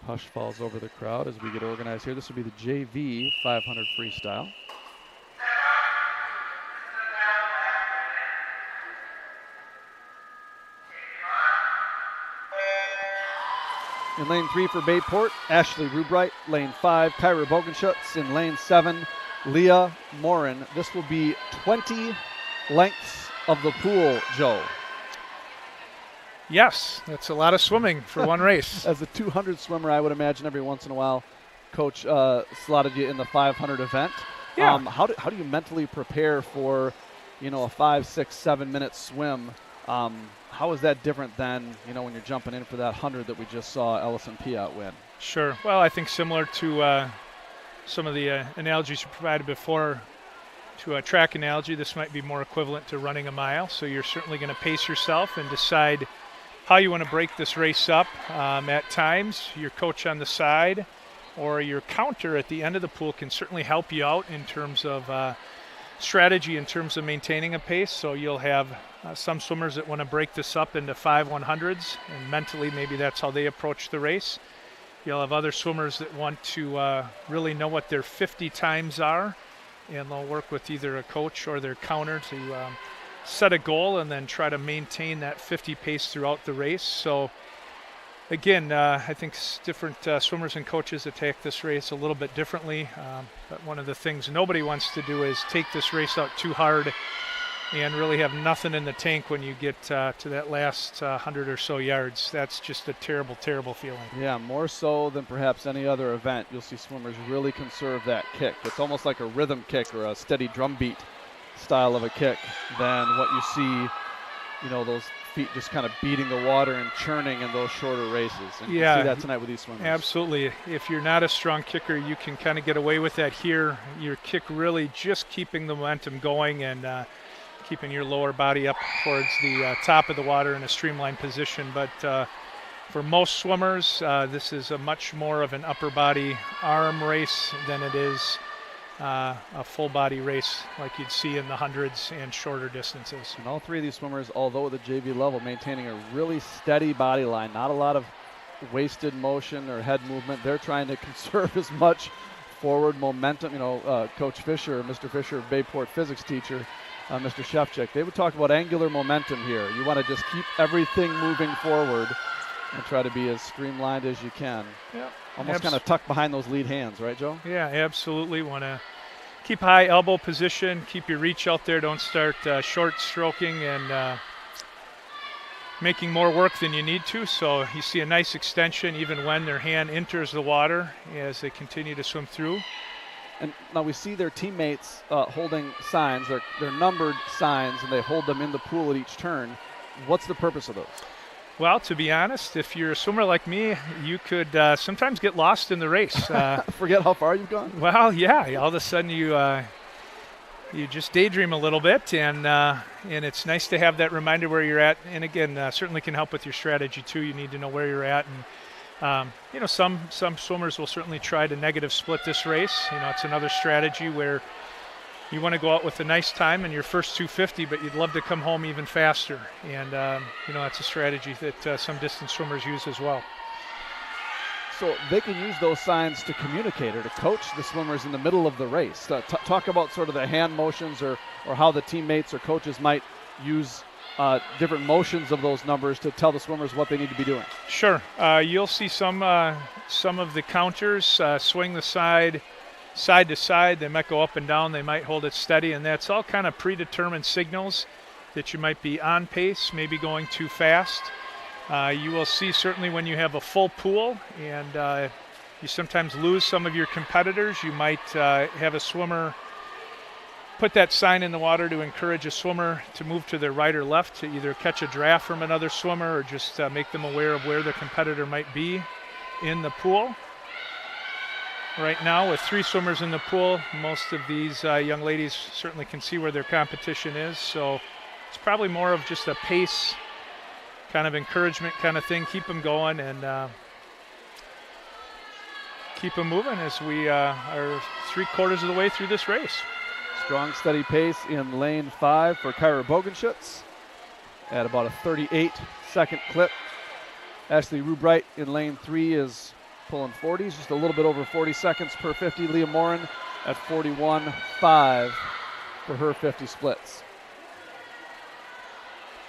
Hush falls over the crowd as we get organized here. This will be the JV 500 freestyle. In lane 3 for Bayport, Ashley Rubright. Lane 5, Kyra Bogenschutz. In lane 7, Leah Morin. This will be 20 lengths of the pool, Joe. Yes, that's a lot of swimming for one race. As a 200 swimmer, I would imagine every once in a while, Coach slotted you in the 500 event. Yeah. How do you mentally prepare for, a 5, 6, 7 minute swim? How is that different than, when you're jumping in for that 100 that we just saw Allison Piat win? Sure. Well, I think similar to some of the analogies you provided before, to a track analogy, this might be more equivalent to running a mile. So you're certainly going to pace yourself and decide how you want to break this race up. At times, your coach on the side or your counter at the end of the pool can certainly help you out in terms of strategy, in terms of maintaining a pace. So you'll have some swimmers that want to break this up into 5 100s, and mentally maybe that's how they approach the race. You'll have other swimmers that want to really know what their 50 times are, and they'll work with either a coach or their counter to set a goal and then try to maintain that 50 pace throughout the race. So again, I think different swimmers and coaches attack this race a little bit differently. But one of the things nobody wants to do is take this race out too hard and really have nothing in the tank when you get to that last 100 or so yards. That's just a terrible, terrible feeling. Yeah, more so than perhaps any other event, you'll see swimmers really conserve that kick. It's almost like a rhythm kick or a steady drum beat style of a kick than what you see, those feet just kind of beating the water and churning in those shorter races. And you see that tonight with these swimmers. Absolutely. If you're not a strong kicker, you can kind of get away with that here. Your kick really just keeping the momentum going and keeping your lower body up towards the top of the water in a streamlined position. But for most swimmers, this is a much more of an upper body arm race than it is a full body race like you'd see in the hundreds and shorter distances. And all 3 of these swimmers, although at the JV level, maintaining a really steady body line, not a lot of wasted motion or head movement. They're trying to conserve as much forward momentum. Coach Fisher, Mr. Fisher, Bayport physics teacher, Mr. Shevchik, they would talk about angular momentum here. You want to just keep everything moving forward and try to be as streamlined as you can. Yep. Almost kind of tucked behind those lead hands, right, Joe? Yeah, absolutely. Want to keep high elbow position, keep your reach out there. Don't start short stroking and making more work than you need to. So you see a nice extension even when their hand enters the water as they continue to swim through. And now we see their teammates holding signs, they're numbered signs, and they hold them in the pool at each turn. What's the purpose of those? Well, to be honest, if you're a swimmer like me, you could sometimes get lost in the race. Forget how far you've gone? Well, yeah. All of a sudden you just daydream a little bit, and it's nice to have that reminder where you're at. And again, certainly can help with your strategy too. You need to know where you're at, and some swimmers will certainly try to negative split this race. It's another strategy where you want to go out with a nice time in your first 250, but you'd love to come home even faster. And that's a strategy that some distance swimmers use as well. So they can use those signs to communicate or to coach the swimmers in the middle of the race. Talk about sort of the hand motions or how the teammates or coaches might use different motions of those numbers to tell the swimmers what they need to be doing. Sure. You'll see some of the counters swing the side to side. They might go up and down. They might hold it steady, and that's all kind of predetermined signals that you might be on pace, maybe going too fast. You will see certainly when you have a full pool and you sometimes lose some of your competitors, you might have a swimmer put that sign in the water to encourage a swimmer to move to their right or left to either catch a draft from another swimmer or just make them aware of where the competitor might be in the pool. Right now, with 3 swimmers in the pool, most of these young ladies certainly can see where their competition is, so it's probably more of just a pace kind of encouragement kind of thing. Keep them going and keep them moving as we are 3/4 of the way through this race. Strong, steady pace in lane 5 for Kyra Bogenschutz at about a 38-second clip. Ashley Rubright in lane 3 is pulling 40s, just a little bit over 40 seconds per 50. Leah Morin at 41.5 for her 50 splits.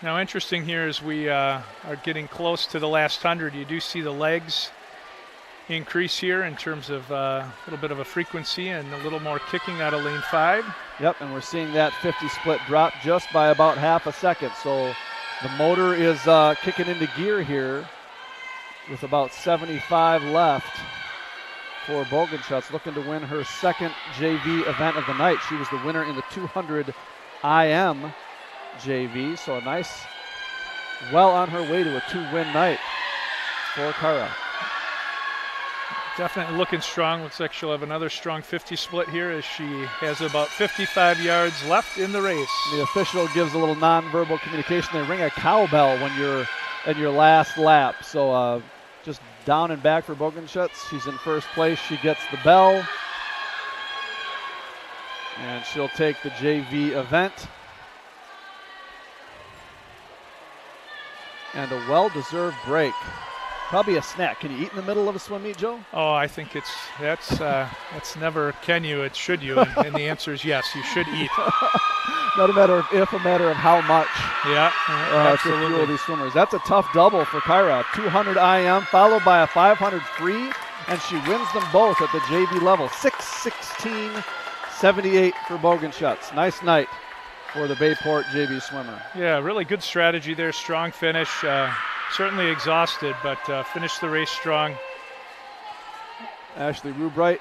Now, interesting here as we are getting close to the last 100, you do see the legs increase here in terms of a little bit of a frequency and a little more kicking out of lane 5. Yep, and we're seeing that 50 split drop just by about half a second. So the motor is kicking into gear here with about 75 left for Bogenschutz, looking to win her second JV event of the night. She was the winner in the 200 IM JV, so a nice, well on her way to a 2-win night for Kyra. Definitely looking strong. Looks like she'll have another strong 50 split here as she has about 55 yards left in the race. The official gives a little nonverbal communication. They ring a cowbell when you're in your last lap. So just down and back for Bogenschutz. She's in first place. She gets the bell. And she'll take the JV event. And a well-deserved break. Probably a snack. Can you eat in the middle of a swim meet, Joe? Oh, I think that's never can you, it's should you. And the answer is yes, you should eat. Not a matter of if, a matter of how much. Yeah, absolutely. To fuel these swimmers. That's a tough double for Kyra. 200 IM followed by a 500 free, and she wins them both at the JV level. 6:16.78 for Bogenschutz. Nice night for the Bayport JV swimmer. Yeah, really good strategy there. Strong finish. Certainly exhausted, but finished the race strong. Ashley Rubright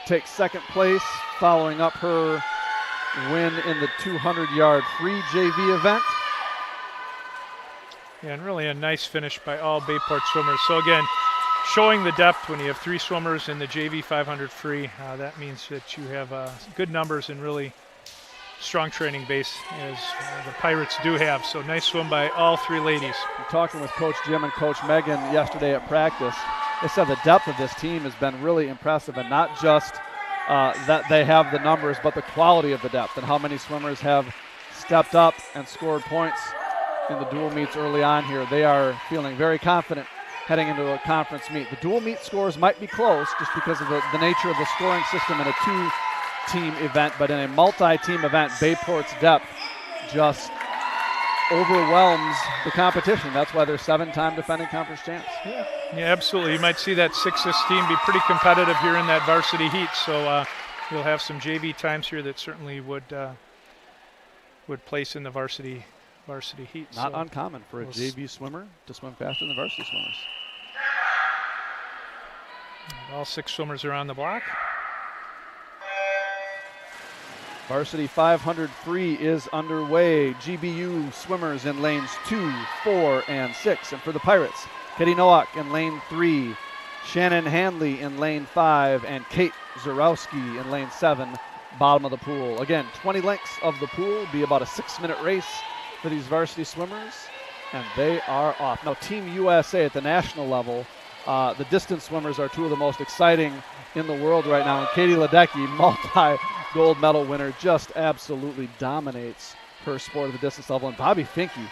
takes second place, following up her win in the 200-yard free JV event. Yeah, and really a nice finish by all Bayport swimmers. So again, showing the depth when you have 3 swimmers in the JV 500 free. That means that you have good numbers and really strong training base as the Pirates do have. So nice swim by all 3 ladies. I'm talking with Coach Jim and Coach Megan yesterday at practice. They said the depth of this team has been really impressive, and not just that they have the numbers, but the quality of the depth and how many swimmers have stepped up and scored points in the dual meets early on here. They are feeling very confident heading into a conference meet. The dual meet scores might be close just because of the nature of the scoring system in a 2-team event, but in a multi-team event, Bayport's depth just overwhelms the competition. That's why they're 7-time defending conference champs. Yeah, absolutely. You might see that 6-16 be pretty competitive here in that varsity heat. So you'll have some JV times here that certainly would place in the varsity varsity heat. Not so uncommon for a JV swimmer to swim faster than varsity swimmers. All 6 swimmers are on the block. Varsity 500 free is underway. GBU swimmers in lanes 2, 4, and 6. And for the Pirates, Katie Nowak in lane 3, Shannon Hanley in lane 5, and Kate Zarowski in lane 7, bottom of the pool. Again, 20 lengths of the pool, be about a 6-minute race for these varsity swimmers, and they are off. Now, Team USA at the national level, the distance swimmers are 2 of the most exciting in the world right now. And Katie Ledecky, multi-gold medal winner, just absolutely dominates her sport at the distance level. And Bobby Finke,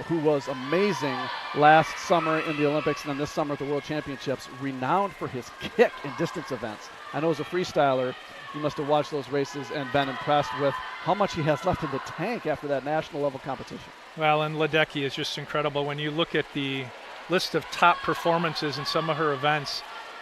who was amazing last summer in the Olympics and then this summer at the World Championships, renowned for his kick in distance events. I know as a freestyler, you must have watched those races and been impressed with how much he has left in the tank after that national level competition. Well, and Ledecky is just incredible. When you look at the list of top performances in some of her events,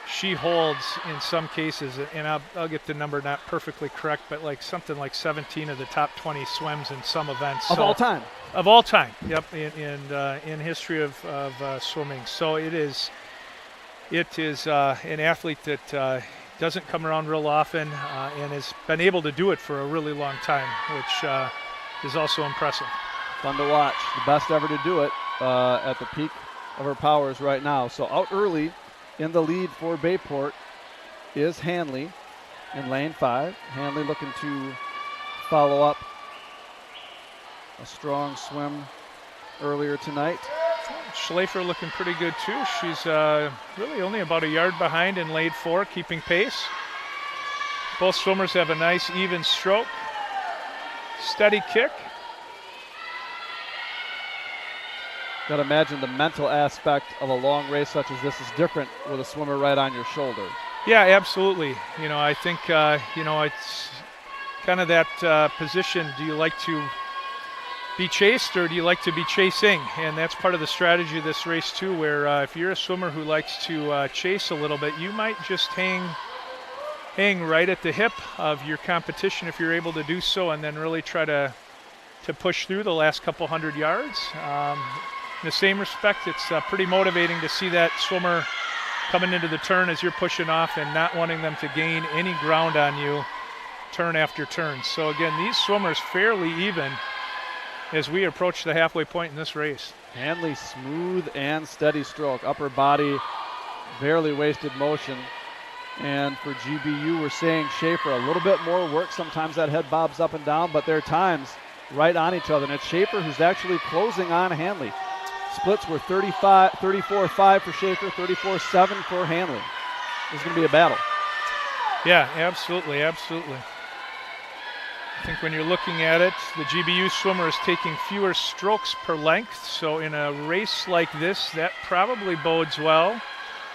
she holds in some cases, and I'll get the number not perfectly correct, but like something like 17 of the top 20 swims in some events. Of all time. Of all time, yep, in history of swimming. So it is an athlete that doesn't come around real often and has been able to do it for a really long time, which is also impressive. Fun to watch. The best ever to do it at the peak of her powers right now. So out early in the lead for Bayport is Hanley in lane 5. Hanley looking to follow up a strong swim earlier tonight. Schlafer looking pretty good too. She's really only about a yard behind in lane 4, keeping pace. Both swimmers have a nice even stroke. Steady kick. Got to imagine the mental aspect of a long race such as this is different with a swimmer right on your shoulder. Yeah, absolutely. You know, I think, it's kind of that position. Do you like to be chased or do you like to be chasing? And that's part of the strategy of this race too, where if you're a swimmer who likes to chase a little bit, you might just hang right at the hip of your competition if you're able to do so, and then really try to push through the last couple hundred yards. In the same respect, it's pretty motivating to see that swimmer coming into the turn as you're pushing off and not wanting them to gain any ground on you turn after turn. So again, these swimmers fairly even as we approach the halfway point in this race. Hanley, smooth and steady stroke. Upper body, barely wasted motion. And for GBU, we're saying Schaefer a little bit more work. Sometimes that head bobs up and down, but there are times right on each other. And it's Schaefer who's actually closing on Hanley. Splits were 34-5 for Schaefer, 34-7 for Hanley. This is going to be a battle. Yeah, absolutely, absolutely. I think when you're looking at it, the GBU swimmer is taking fewer strokes per length. So in a race like this, that probably bodes well.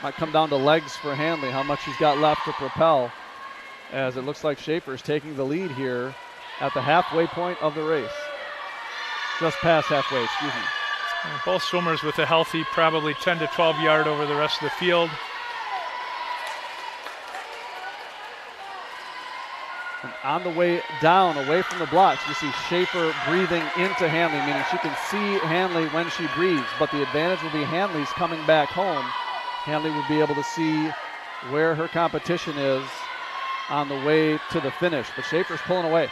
Might come down to legs for Hanley, how much he's got left to propel, as it looks like Schaefer is taking the lead here at the halfway point of the race. Just past halfway, excuse me. Both swimmers with a healthy, probably 10 to 12 yard over the rest of the field. And on the way down, away from the blocks, you see Schaefer breathing into Hanley, meaning she can see Hanley when she breathes, but the advantage will be Hanley's coming back home. Hanley will be able to see where her competition is on the way to the finish, but Schaefer's pulling away.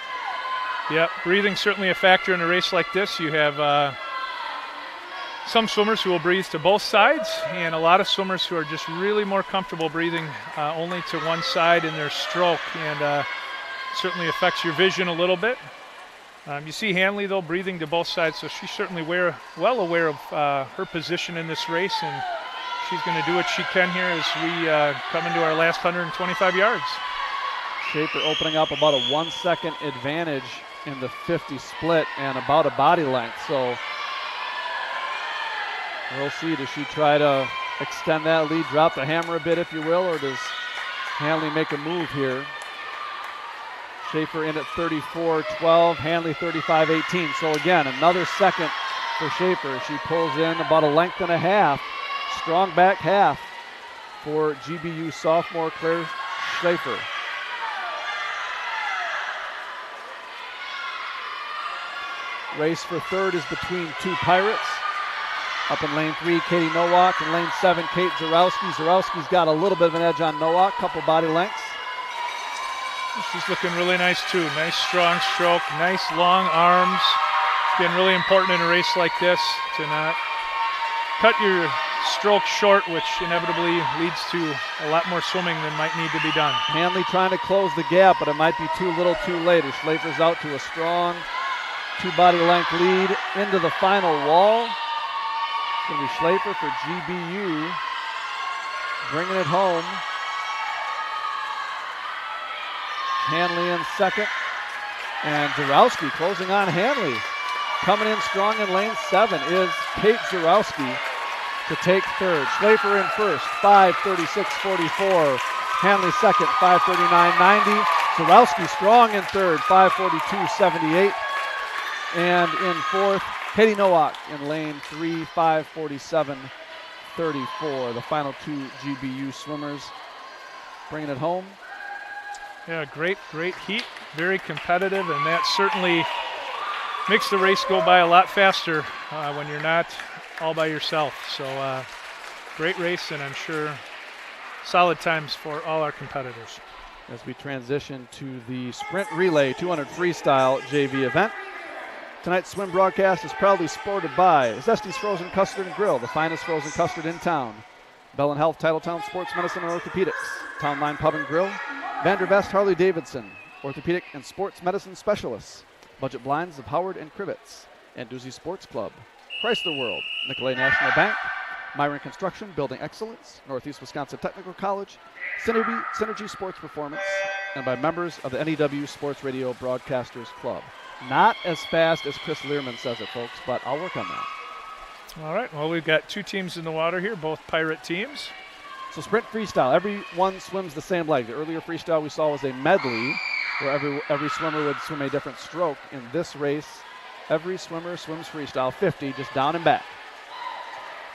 Yep, breathing certainly a factor in a race like this. You have some swimmers who will breathe to both sides, and a lot of swimmers who are just really more comfortable breathing only to one side in their stroke, and certainly affects your vision a little bit. You see Hanley, though, breathing to both sides, so she's certainly well aware of her position in this race, and she's going to do what she can here as we come into our last 125 yards. Schaefer opening up about a 1 second advantage in the 50 split and about a body length, so we'll see. Does she try to extend that lead, drop the hammer a bit, if you will, or does Hanley make a move here? Schaefer in at 34-12, Hanley 35-18. So again, another second for Schaefer. She pulls in about a length and a half. Strong back half for GBU sophomore Claire Schaefer. Race for third is between two Pirates. Up in lane 3, Katie Nowak. In lane 7, Kate Zarowski. Zarowski's got a little bit of an edge on Nowak, couple body lengths. She's looking really nice too. Nice strong stroke, nice long arms. Again, really important in a race like this to not cut your stroke short, which inevitably leads to a lot more swimming than might need to be done. Hanley trying to close the gap, but it might be too little too late. As Schlafer's out to a strong two-body length lead into the final wall. It's going to be Schlafer for GBU, bringing it home. Hanley in second, and Zarowski closing on Hanley. Coming in strong in lane 7 is Kate Zarowski to take third. Schlafer in first, 5:36.44. Hanley second, 5:39.90. Zarowski strong in third, 5:42.78. And in fourth, Katie Nowak in lane 3, 5:47.34. The final two GBU swimmers bringing it home. Yeah, great heat, very competitive, and that certainly makes the race go by a lot faster when you're not all by yourself. So great race, and I'm sure solid times for all our competitors. As we transition to the Sprint Relay 200 Freestyle JV event. Tonight's swim broadcast is proudly supported by Zesty's Frozen Custard and Grill, the finest frozen custard in town. Bell & Health, Titletown Sports Medicine and Orthopedics. Town Line Pub and Grill. Vandervest Harley Davidson, orthopedic and sports medicine specialists. Budget Blinds of Howard and Crivets. And Doozy Sports Club. Chrysler World, Nicolay National Bank, Myron Construction, Building Excellence, Northeast Wisconsin Technical College, Synergy Sports Performance, and by members of the NEW Sports Radio Broadcasters Club. Not as fast as Chris Learman says it, folks, but I'll work on that. All right, well, we've got two teams in the water here, both Pirate teams. So sprint freestyle, everyone swims the same leg. The earlier freestyle we saw was a medley, where every swimmer would swim a different stroke. In this race, every swimmer swims freestyle, 50, just down and back.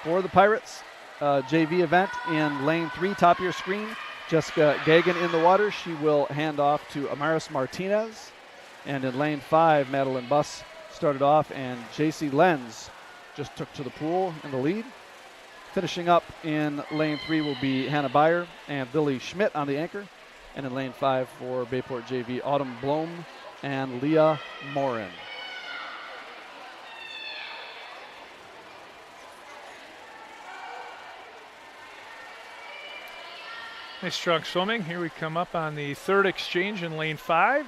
For the Pirates, JV event in lane 3, top of your screen, Jessica Gagan in the water. She will hand off to Amaris Martinez. And in lane 5, Madeline Buss started off, and JC Lenz just took to the pool in the lead. Finishing up in lane 3 will be Hannah Beyer and Billy Schmidt on the anchor. And in lane 5 for Bayport JV, Autumn Blom and Leah Morin. Nice strong swimming. Here we come up on the third exchange in lane 5.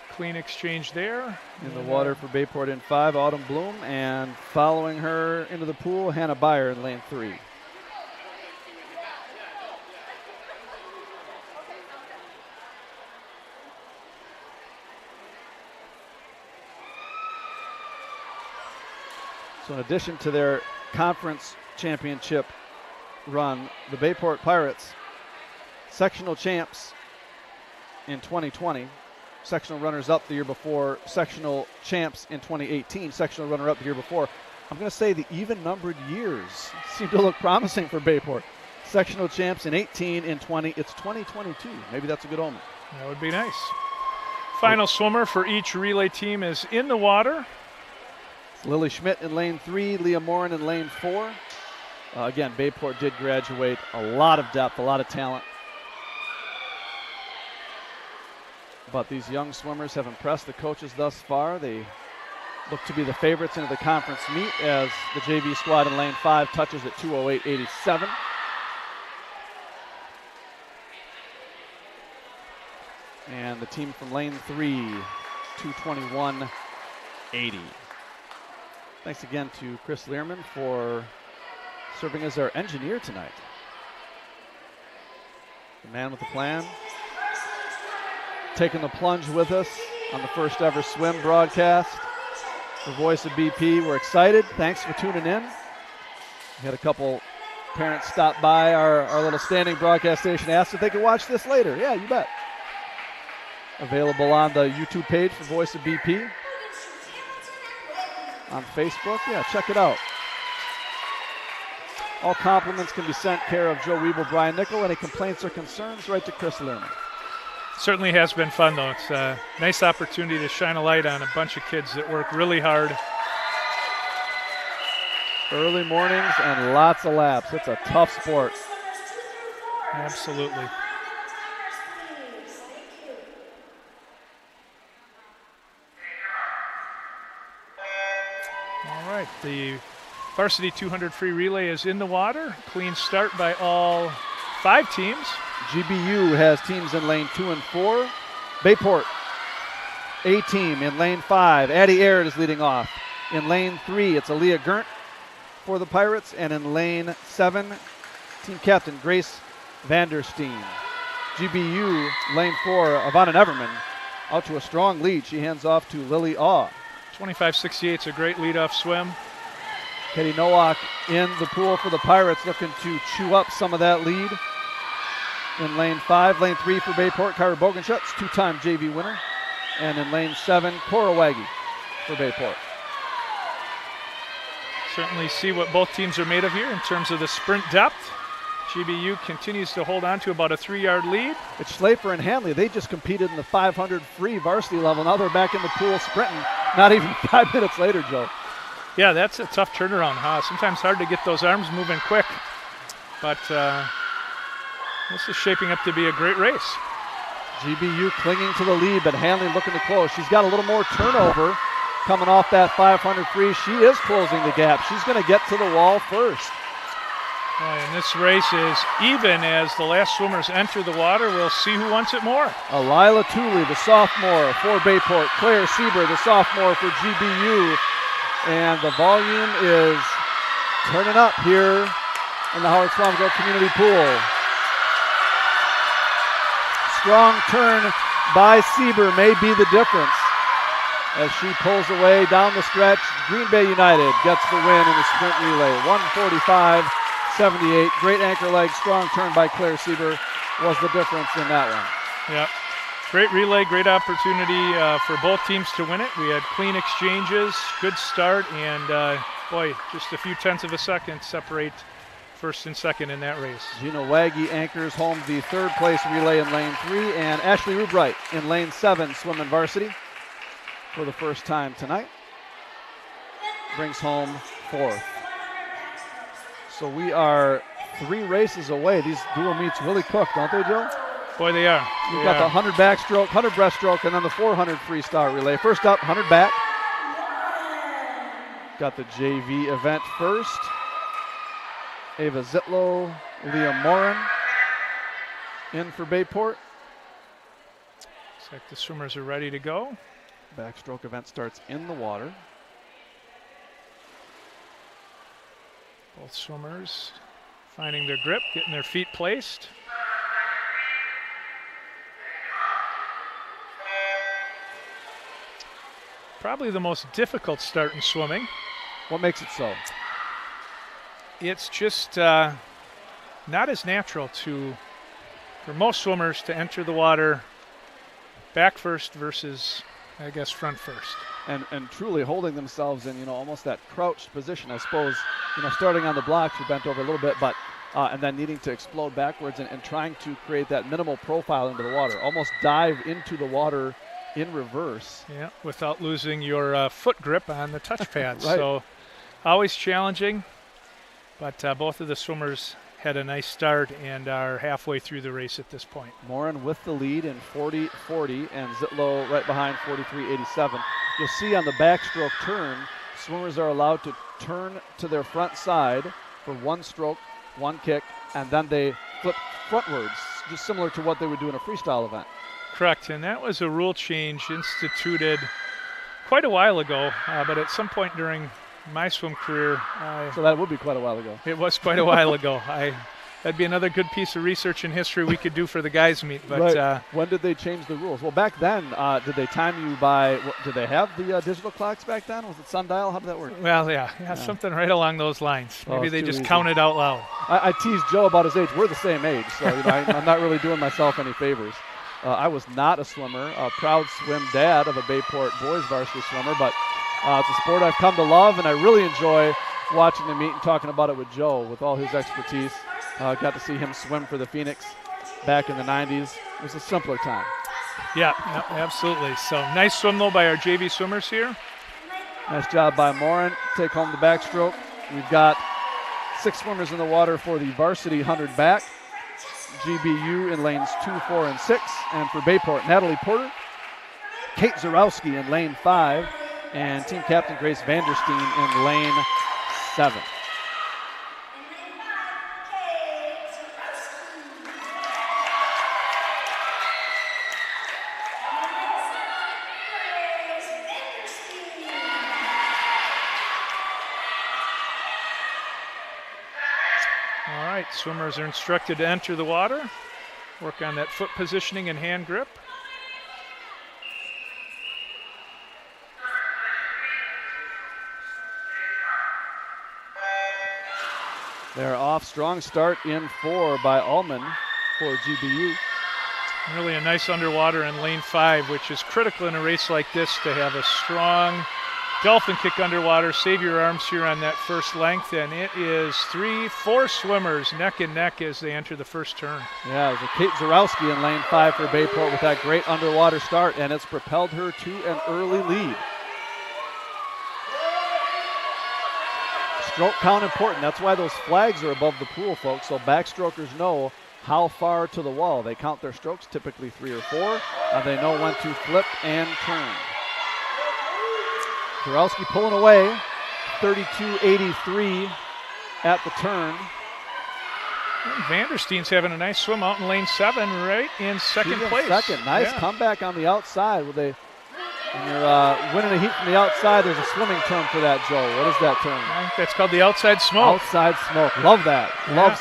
Clean exchange there. In the water for Bayport in 5, Autumn Bloom, and following her into the pool, Hannah Beyer in lane 3. So in addition to their conference championship run, the Bayport Pirates, sectional champs in 2020, sectional runners-up the year before, sectional champs in 2018, sectional runner-up the year before. I'm going to say the even-numbered years seem to look promising for Bayport. Sectional champs in 18, in 20, it's 2022. Maybe that's a good omen. That would be nice. Final swimmer for each relay team is in the water. It's Lily Schmidt in lane 3, Leah Morin in lane 4. Again, Bayport did graduate a lot of depth, a lot of talent. But these young swimmers have impressed the coaches thus far. They look to be the favorites into the conference meet as the JV squad in lane 5 touches at 2:08.87. And the team from lane 3, 2:21.80. Thanks again to Chris Learman for serving as our engineer tonight. The man with the plan. Taking the plunge with us on the first ever swim broadcast. The voice of BP, we're excited. Thanks for tuning in. We had a couple parents stop by our little standing broadcast station, asked if they could watch this later. Yeah, you bet. Available on the YouTube page for Voice of BP. On Facebook, yeah, check it out. All compliments can be sent care of Joe Weeble, Brian Nickel. Any complaints or concerns, right to Chris Learman. Certainly has been fun, though. It's a nice opportunity to shine a light on a bunch of kids that work really hard. Early mornings and lots of laps. It's a tough sport. Absolutely. All right, the Varsity 200 free relay is in the water. Clean start by all 5 teams. GBU has teams in lane 2 and 4. Bayport, a team in lane 5. Addie Aird is leading off. In lane 3, it's Aaliyah Gurnt for the Pirates. And in lane 7, team captain Grace Vandersteen. GBU, lane 4, Ivana Everman out to a strong lead. She hands off to Lily Awe. 25.68 is a great leadoff swim. Katie Nowak in the pool for the Pirates, looking to chew up some of that lead. In lane 5, lane 3 for Bayport, Kyra Bogenschutz, 2-time JV winner. And in lane 7, Cora Waggy for Bayport. Certainly see what both teams are made of here in terms of the sprint depth. GBU continues to hold on to about a 3-yard lead. It's Schlafer and Hanley. They just competed in the 500 free varsity level. Now they're back in the pool sprinting, not even 5 minutes later, Joe. Yeah, that's a tough turnaround, huh? Sometimes hard to get those arms moving quick. But this is shaping up to be a great race. GBU clinging to the lead, but Hanley looking to close. She's got a little more turnover coming off that 500 free. She is closing the gap. She's going to get to the wall first. And this race is even as the last swimmers enter the water. We'll see who wants it more. Alila Tooley, the sophomore for Bayport. Claire Sieber, the sophomore for GBU. And the volume is turning up here in the Howard Swampscott Community Pool. Strong turn by Sieber may be the difference as she pulls away down the stretch. Green Bay United gets the win in the sprint relay. 145-78. Great anchor leg, strong turn by Claire Sieber was the difference in that one. Yep. Great relay, great opportunity for both teams to win it. We had clean exchanges, good start, and boy, just a few tenths of a second separate first and second in that race. Gina Waggy anchors home the 3rd place relay in lane 3, and Ashley Rubright in lane 7, swimming varsity for the first time tonight. Brings home 4th. So we are 3 races away. These dual meets really cook, don't they, Joe? Boy, they are. You've got the 100 backstroke, 100 breaststroke, and then the 400 freestyle relay. First up, 100 back. Got the JV event first. Ava Zitlow, Leah Morin in for Bayport. Looks like the swimmers are ready to go. Backstroke event starts in the water. Both swimmers finding their grip, getting their feet placed. Probably the most difficult start in swimming. What makes it so? It's just not as natural for most swimmers to enter the water back first versus, I guess, front first. And truly holding themselves in, almost that crouched position. I suppose, starting on the blocks, you're bent over a little bit, but and then needing to explode backwards and trying to create that minimal profile into the water. Almost dive into the water in reverse. Yeah, without losing your foot grip on the touch pads. Right. So always challenging, but both of the swimmers had a nice start and are halfway through the race at this point. Morin with the lead in 40-40 and Zitlow right behind 43-87. You'll see on the backstroke turn, swimmers are allowed to turn to their front side for 1 stroke, 1 kick, and then they flip frontwards, just similar to what they would do in a freestyle event. Correct, and that was a rule change instituted quite a while ago, but at some point during my swim career. So that would be quite a while ago. It was quite a while ago. That'd be another good piece of research and history we could do for the guys' meet. But right. When did they change the rules? Well, back then, did they time you by, did they have the digital clocks back then? Was it sundial? How did that work? Well, yeah, something right along those lines. Maybe they just easy. counted out loud. I teased Joe about his age. We're the same age, so I'm not really doing myself any favors. I was not a swimmer, a proud swim dad of a Bayport boys varsity swimmer, but it's a sport I've come to love, and I really enjoy watching the meet and talking about it with Joe with all his expertise. Got to see him swim for the Phoenix back in the 90s. It was a simpler time. Yeah, absolutely. So nice swim, though, by our JV swimmers here. Nice job by Morin. Take home the backstroke. We've got 6 swimmers in the water for the Varsity 100 back. GBU in lanes 2, 4, and 6. And for Bayport, Natalie Porter, Kate Zarowski in lane 5, and team captain Grace Vandersteen in lane 7. All right, swimmers are instructed to enter the water, work on that foot positioning and hand grip. They're off. Strong start in 4 by Allman for GBU. Really a nice underwater in lane 5, which is critical in a race like this to have a strong dolphin kick underwater. Save your arms here on that first length, and it is 4 swimmers neck and neck as they enter the first turn. Yeah, it was Kate Zarowski in lane 5 for Bayport with that great underwater start, and it's propelled her to an early lead. Stroke count important. That's why those flags are above the pool, folks, so backstrokers know how far to the wall. They count their strokes, typically 3 or 4, and they know when to flip and turn. Zarowski pulling away, 32.83 at the turn. And Vandersteen's having a nice swim out in lane 7, right in second place. Second, nice comeback on the outside. When you're winning a heat from the outside, there's a swimming term for that, Joe. What is that term? I think that's called the outside smoke. Outside smoke. Love that. Yeah.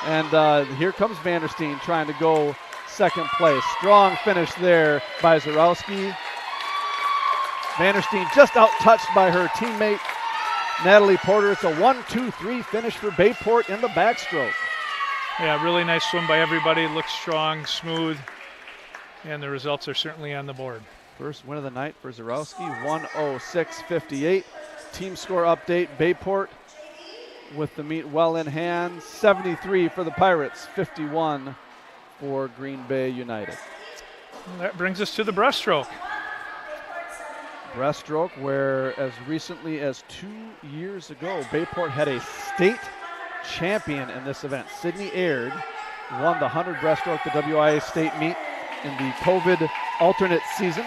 And here comes Vandersteen trying to go second place. Strong finish there by Zarowski. Vandersteen just out-touched by her teammate, Natalie Porter. It's a 1-2-3 finish for Bayport in the backstroke. Yeah, really nice swim by everybody. Looks strong, smooth, and the results are certainly on the board. First win of the night for Zarowski, 106.58. Team score update, Bayport with the meet well in hand, 73 for the Pirates, 51 for Green Bay United. Well, that brings us to the breaststroke. Breaststroke, where as recently as 2 years ago, Bayport had a state champion in this event. Sydney Aird won the 100 breaststroke, the WIA state meet in the COVID alternate season.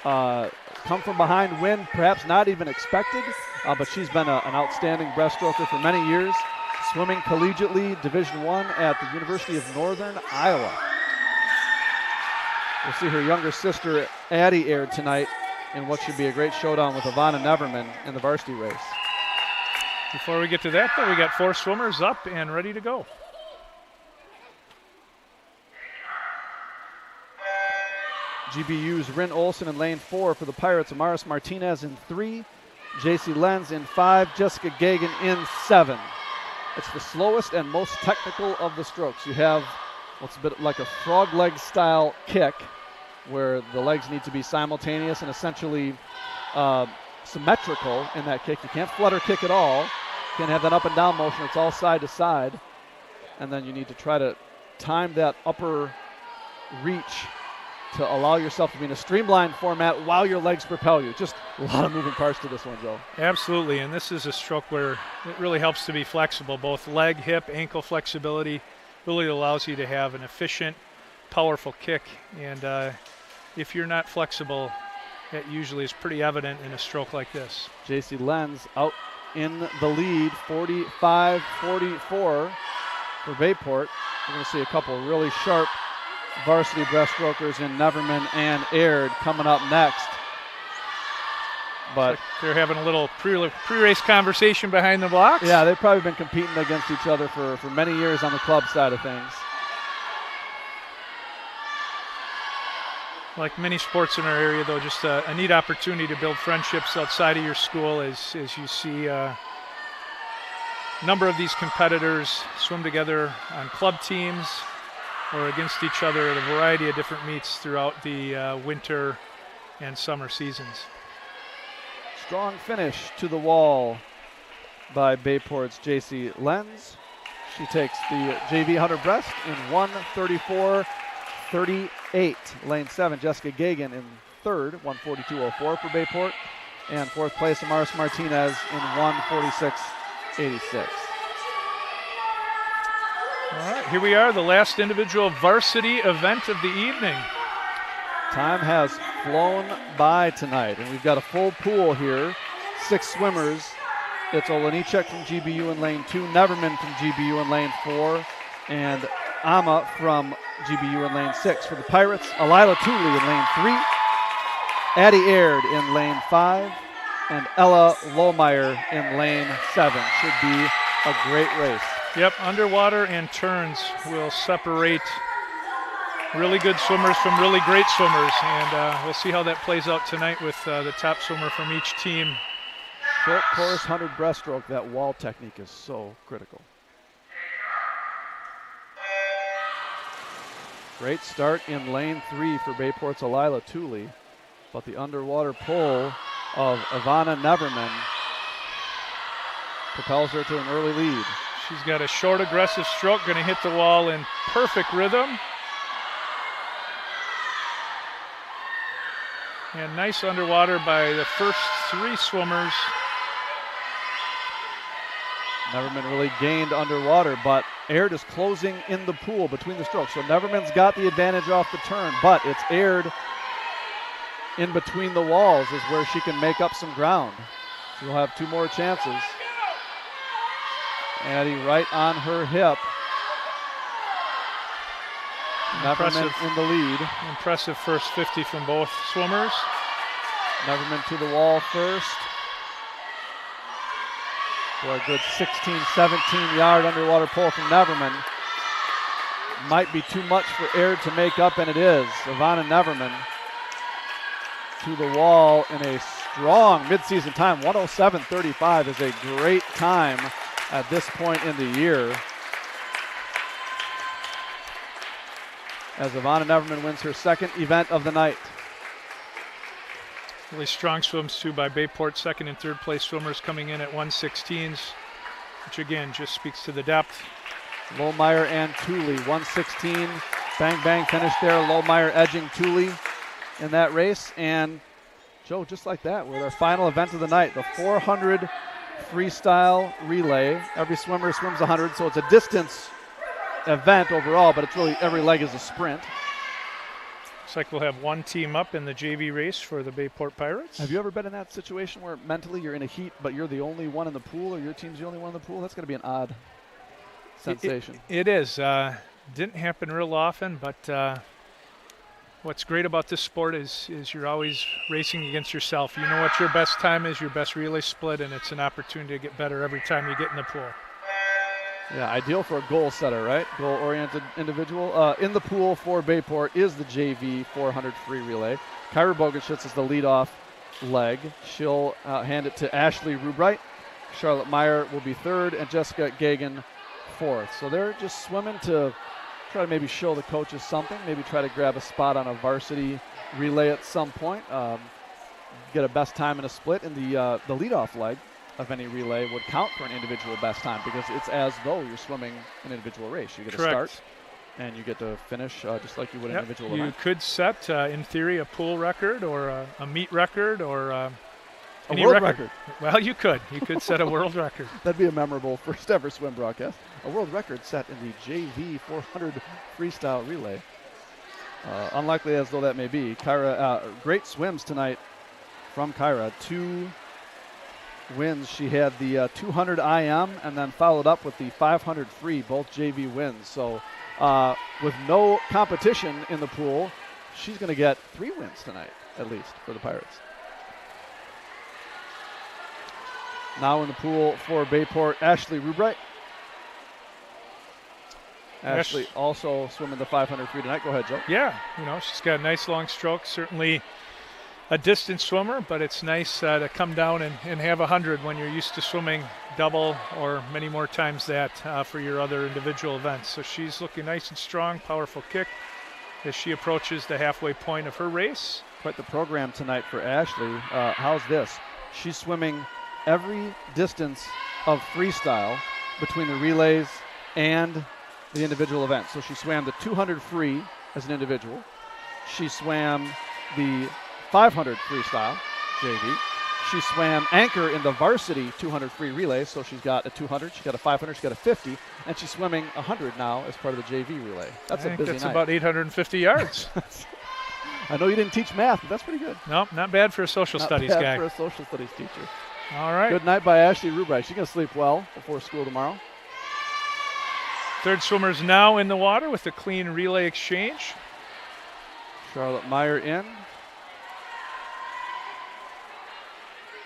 Come from behind win, perhaps not even expected, but she's been an outstanding breaststroker for many years. Swimming collegiately, Division I at the University of Northern Iowa. We'll see her younger sister, Addie Aird, tonight in what should be a great showdown with Ivana Neverman in the varsity race. Before we get to that, though, we got 4 swimmers up and ready to go. GBU's Rin Olsen in lane 4 for the Pirates. Amaris Martinez in 3. JC Lenz in 5. Jessica Gagan in 7. It's the slowest and most technical of the strokes. You have what's a bit like a frog leg style kick where the legs need to be simultaneous and essentially symmetrical in that kick. You can't flutter kick at all. You can't have that up and down motion. It's all side to side. And then you need to try to time that upper reach to allow yourself to be in a streamlined format while your legs propel you. Just a lot of moving parts to this one, Joe. Absolutely, and this is a stroke where it really helps to be flexible. Both leg, hip, ankle flexibility really allows you to have an efficient, powerful kick. And if you're not flexible, that usually is pretty evident in a stroke like this. JC Lenz out in the lead, 45-44 for Bayport. We're going to see a couple really sharp varsity breaststrokers in Neverman and Aird coming up next. But they're having a little pre-race conversation behind the blocks. Yeah, they've probably been competing against each other for many years on the club side of things. Like many sports in our area, though, just a neat opportunity to build friendships outside of your school as you see a number of these competitors swim together on club teams or against each other at a variety of different meets throughout the winter and summer seasons. Strong finish to the wall by Bayport's JC Lenz. She takes the JV 100 breast in 1:34.38. 8. Lane 7, Jessica Gagan in third, 1:42.04 for Bayport. And fourth place, Amaris Martinez in 1:46.86. All right, here we are, the last individual varsity event of the evening. Time has flown by tonight, and we've got a full pool here. 6 swimmers. It's Olenichek from GBU in lane 2, Neverman from GBU in lane 4, and Ama from GBU in lane 6. For the Pirates, Alila Tooley in lane 3, Addie Aird in lane 5, and Ella Lohmeyer in lane 7. Should be a great race. Yep, underwater and turns will separate really good swimmers from really great swimmers, and we'll see how that plays out tonight with the top swimmer from each team. Short course, 100 breaststroke, that wall technique is so critical. Great start in lane 3 for Bayport's Alila Tooley, but the underwater pull of Ivana Neverman propels her to an early lead. She's got a short, aggressive stroke, going to hit the wall in perfect rhythm. And nice underwater by the first 3 swimmers. Neverman really gained underwater, but Aird is closing in the pool between the strokes. So Neverman's got the advantage off the turn, but it's Aird in between the walls is where she can make up some ground. She'll have 2 more chances. Addie right on her hip. Neverman in the lead. Impressive first 50 from both swimmers. Neverman to the wall first. For a good 16, 17-yard underwater pull from Neverman. Might be too much for Aird to make up, and it is. Ivana Neverman to the wall in a strong midseason time. 1:07.35 is a great time at this point in the year, as Ivana Neverman wins her second event of the night. Really strong swims too by Bayport, second and third place swimmers coming in at 1:16s, which again just speaks to the depth. Lohmeyer and Tooley, 1:16, bang bang finish there. Lohmeyer edging Tooley in that race, and Joe, just like that, we're our final event of the night, the 400 freestyle relay. Every swimmer swims 100, so it's a distance event overall, but it's really every leg is a sprint. Looks like we'll have one team up in the JV race for the Bayport Pirates. Have you ever been in that situation where mentally you're in a heat, but you're the only one in the pool, or your team's the only one in the pool? That's going to be an odd sensation. It is. Didn't happen real often, but what's great about this sport is you're always racing against yourself. You know what your best time is, your best relay split, and it's an opportunity to get better every time you get in the pool. Yeah, ideal for a goal setter, right? Goal-oriented individual. In the pool for Bayport is the JV 400 free relay. Kyra Bogenschitz is the leadoff leg. She'll hand it to Ashley Rubright. Charlotte Meyer will be third, and Jessica Gagan fourth. So they're just swimming to try to maybe show the coaches something, maybe try to grab a spot on a varsity relay at some point. Get a best time in a split in the leadoff leg of any relay would count for an individual best time, because it's as though you're swimming an individual race. You get Correct. to start and you get to finish just like you would an individual You event. could set, in theory, a pool record or a meet record or A any world record. Well, you could. You could set a world record. That'd be a memorable first ever swim broadcast. A world record set in the JV 400 freestyle relay. Unlikely as though that may be. Kyra, great swims tonight from Kyra. 2 wins. She had the 200 IM and then followed up with the 500 free, both JV wins. So with no competition in the pool, she's going to get 3 wins tonight, at least, for the Pirates. Now in the pool for Bayport, Ashley Rubright. Ashley also swimming the 500 free tonight. Go ahead, Joe. Yeah, she's got a nice long stroke. Certainly a distance swimmer, but it's nice to come down and have 100 when you're used to swimming double or many more times that for your other individual events. So she's looking nice and strong, powerful kick as she approaches the halfway point of her race. Quite the program tonight for Ashley. How's this? She's swimming every distance of freestyle between the relays and the individual events. So she swam the 200 free as an individual. She swam the 500 freestyle, JV. She swam anchor in the varsity 200 free relay, so she's got a 200, she's got a 500, she's got a 50, and she's swimming 100 now as part of the JV relay. That's a busy that's night. about 850 yards. I know you didn't teach math, but that's pretty good. Nope, not bad for a social studies Not bad guy. for a social studies teacher. All right. Good night by Ashley Rubright. She's going to sleep well before school tomorrow. Third swimmer's now in the water with a clean relay exchange. Charlotte Meyer in.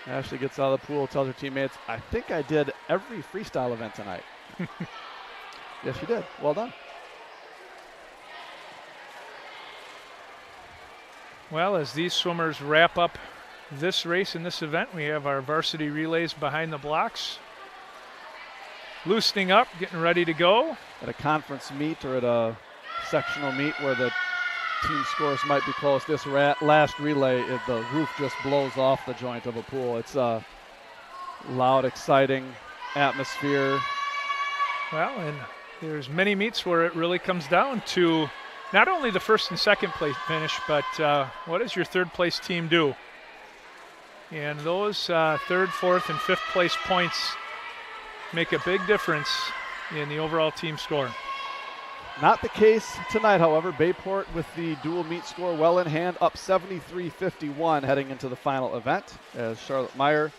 Ashley gets out of the pool, tells her teammates, I think I did every freestyle event tonight. Yes, you did. Well done. Well, as these swimmers wrap up this race and this event, we have our varsity relays behind the blocks. Loosening up, getting ready to go. At a conference meet or at a sectional meet where the team scores might be close, this last relay, the roof just blows off the joint of a pool. It's a loud, exciting atmosphere. Well, and there's many meets where it really comes down to not only the first and second place finish, but what does your third place team do? And those third, fourth, and fifth place points make a big difference in the overall team score. Not the case tonight, however. Bayport with the dual meet score well in hand, up 73-51 heading into the final event as Charlotte Meyer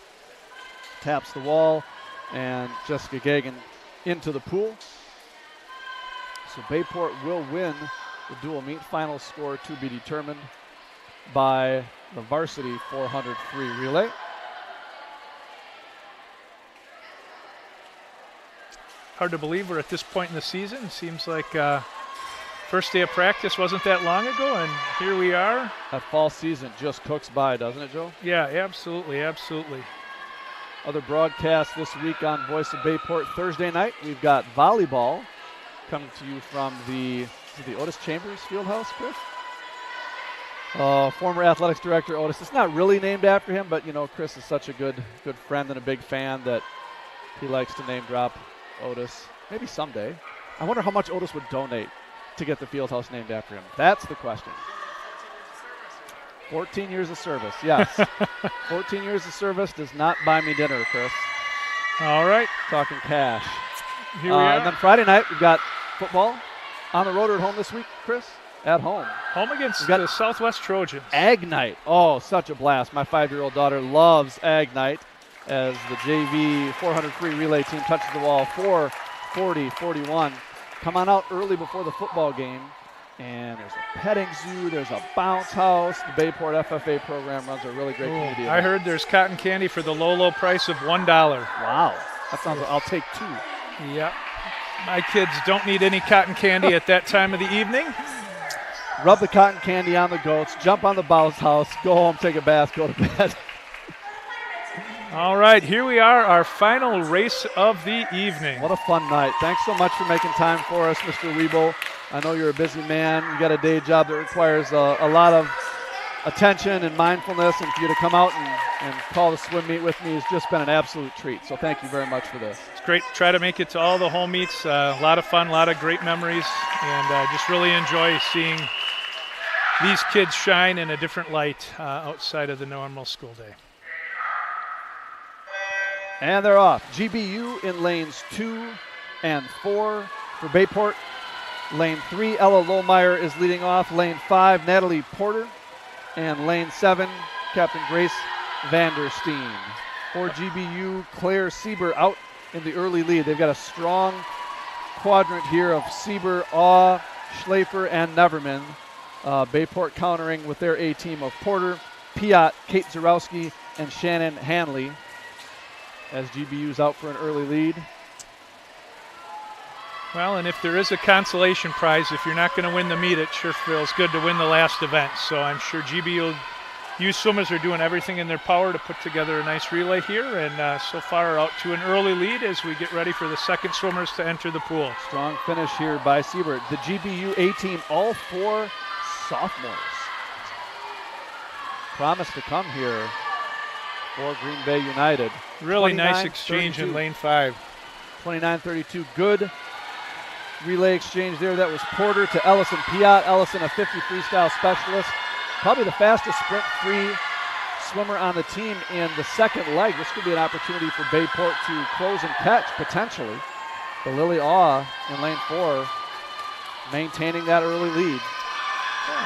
taps the wall and Jessica Gagan into the pool. So Bayport will win the dual meet. Final score to be determined by the varsity 400 free relay. Hard to believe we're at this point in the season. It seems like first day of practice wasn't that long ago, and here we are. That fall season just cooks by, doesn't it, Joe? Yeah, absolutely, absolutely. Other broadcasts this week on Voice of Bayport. Thursday night, we've got volleyball coming to you from the Otis Chambers Fieldhouse, Chris? Former athletics director Otis. It's not really named after him, but, you know, Chris is such a good friend and a big fan that he likes to name drop Otis. Maybe someday. I wonder how much Otis would donate to get the Fieldhouse named after him. That's the question. 14 years of service, yes. 14 years of service does not buy me dinner, Chris. All right. Talking cash. Here we are. And then Friday night, we've got football on the road or at home this week, Chris? At home. Home against the Southwest Trojans. Ag Night. Oh, such a blast. My 5-year-old daughter loves Ag Night as the JV 400 free relay team touches the wall 4:40-41. Come on out early before the football game. And there's a petting zoo, there's a bounce house. The Bayport FFA program runs a really great community event. I heard there's cotton candy for the low price of $1. Wow. That sounds I'll take 2. Yep. My kids don't need any cotton candy at that time of the evening. Rub the cotton candy on the goats, jump on the bounce house, go home, take a bath, go to bed. All right, here we are, our final race of the evening. What a fun night. Thanks so much for making time for us, Mr. Wiebel. I know you're a busy man. You got a day job that requires a lot of attention and mindfulness, and for you to come out and call the swim meet with me has just been an absolute treat. So thank you very much for this. It's great to try to make it to all the home meets. A lot of fun, a lot of great memories, and just really enjoy seeing these kids shine in a different light outside of the normal school day. And they're off. GBU in lanes 2 and 4 for Bayport. Lane 3, Ella Lohmeyer is leading off. Lane 5, Natalie Porter. And lane 7, Captain Grace Vandersteen. For GBU, Claire Sieber out in the early lead. They've got a strong quadrant here of Sieber, Awe, Schlafer, and Neverman. Bayport countering with their A team of Porter, Piat, Kate Zarowski, and Shannon Hanley. As GBU's out for an early lead. Well, and if there is a consolation prize, if you're not going to win the meet, it sure feels good to win the last event. So I'm sure GBU swimmers are doing everything in their power to put together a nice relay here, and so far are out to an early lead as we get ready for the second swimmers to enter the pool. Strong finish here by Siebert. The GBU A team, all 4 sophomores. Promise to come here for Green Bay United. Really nice exchange in lane 5. 29-32, good relay exchange there. That was Porter to Ellison Piat. Ellison, a 50 freestyle specialist. Probably the fastest sprint-free swimmer on the team in the second leg. This could be an opportunity for Bayport to close and catch, potentially. But Lily Awe in lane 4 maintaining that early lead.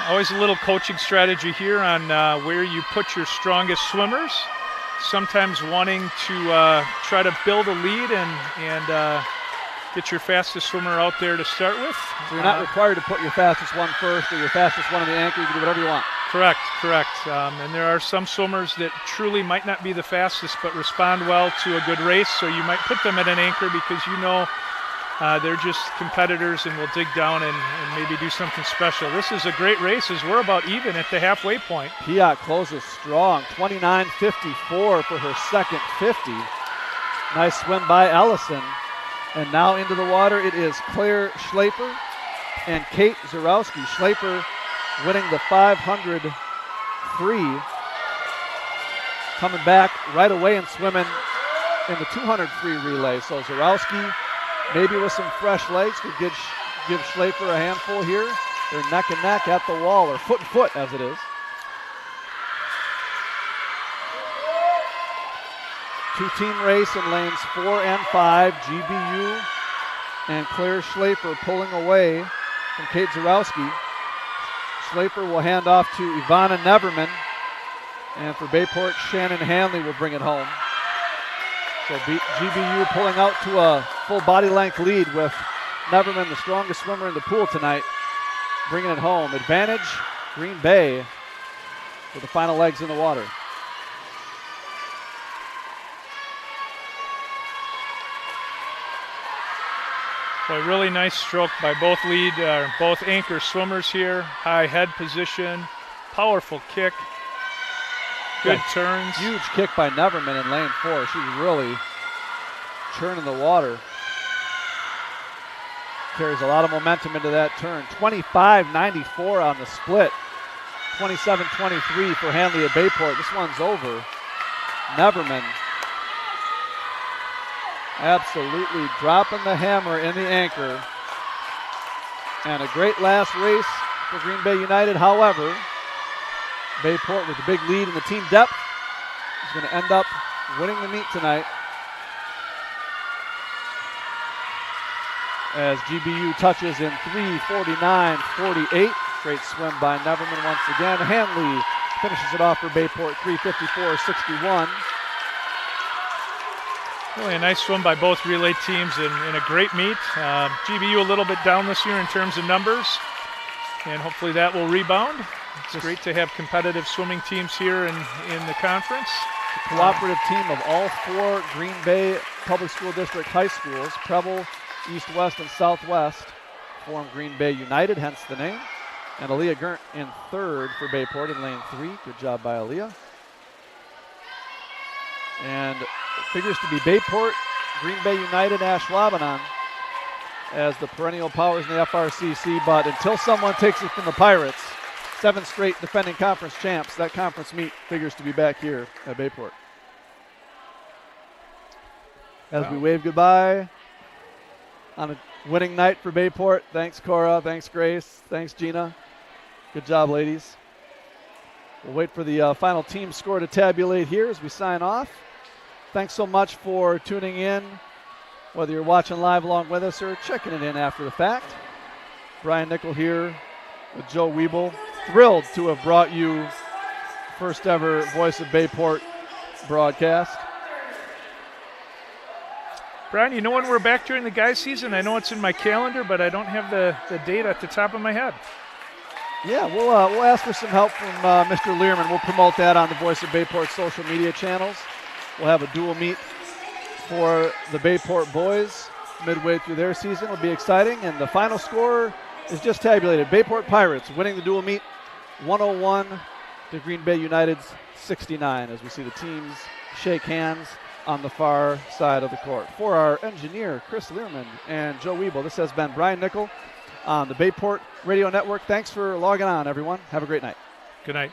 Always a little coaching strategy here on where you put your strongest swimmers. Sometimes wanting to try to build a lead and get your fastest swimmer out there to start with. So you're not required to put your fastest one first or your fastest one on the anchor. You can do whatever you want. Correct. And there are some swimmers that truly might not be the fastest but respond well to a good race, so you might put them at an anchor because you know they're just competitors and will dig down and maybe do something special. This is a great race as we're about even at the halfway point. Piat closes strong, 29.54 for her second 50. Nice swim by Ellison. And now into the water it is Claire Schlaper and Kate Zarowski. Schlaper winning the 500 free, coming back right away and swimming in the 200 free relay. So Zarowski, maybe with some fresh legs, could give Schlaper a handful here. They're neck and neck at the wall, or foot and foot as it is. Two-team race in lanes 4 and 5. GBU and Claire Schlaper pulling away from Kate Zarowski. Schlaper will hand off to Ivana Neverman. And for Bayport, Shannon Hanley will bring it home. So GBU pulling out to a full body length lead with Neverman, the strongest swimmer in the pool tonight, bringing it home. Advantage, Green Bay, for the final legs in the water. Boy, really nice stroke by both anchor swimmers here. High head position, powerful kick, good turns. Huge kick by Neverman in lane 4. She's really churning the water. Carries a lot of momentum into that turn. 25.94 on the split. 27.23 for Hanley at Bayport. This one's over. Neverman absolutely dropping the hammer in the anchor. And a great last race for Green Bay United. However, Bayport with a big lead in the team depth is going to end up winning the meet tonight. As GBU touches in 3:49.48. Great swim by Neverman once again. Hanley finishes it off for Bayport, 3:54.61. Really a nice swim by both relay teams in a great meet. GBU a little bit down this year in terms of numbers, and hopefully that will rebound. It's great to have competitive swimming teams here in the conference. The cooperative team of all 4 Green Bay Public School District high schools, Preble, East, West, and Southwest, form Green Bay United, hence the name. And Aaliyah Gert in 3rd for Bayport in lane 3. Good job by Aaliyah. And it figures to be Bayport, Green Bay United, Ashwaubenon as the perennial powers in the FRCC. But until someone takes it from the Pirates, 7 straight defending conference champs, that conference meet figures to be back here at Bayport. As we wave goodbye on a winning night for Bayport. Thanks, Cora. Thanks, Grace. Thanks, Gina. Good job, ladies. We'll wait for the final team score to tabulate here as we sign off. Thanks so much for tuning in, whether you're watching live along with us or checking it in after the fact. Brian Nickel here with Joe Wiebel. Thrilled to have brought you first ever Voice of Bayport broadcast. Brian, you know when we're back during the guys season? I know it's in my calendar, but I don't have the date at the top of my head. Yeah, we'll ask for some help from Mr. Learman. We'll promote that on the Voice of Bayport social media channels. We'll have a dual meet for the Bayport boys midway through their season. It'll be exciting, and the final score is just tabulated. Bayport Pirates winning the dual meet 101 to Green Bay United's 69 as we see the teams shake hands on the far side of the court. For our engineer, Chris Learman and Joe Wiebel, this has been Brian Nickel on the Bayport Radio Network. Thanks for logging on, everyone. Have a great night. Good night.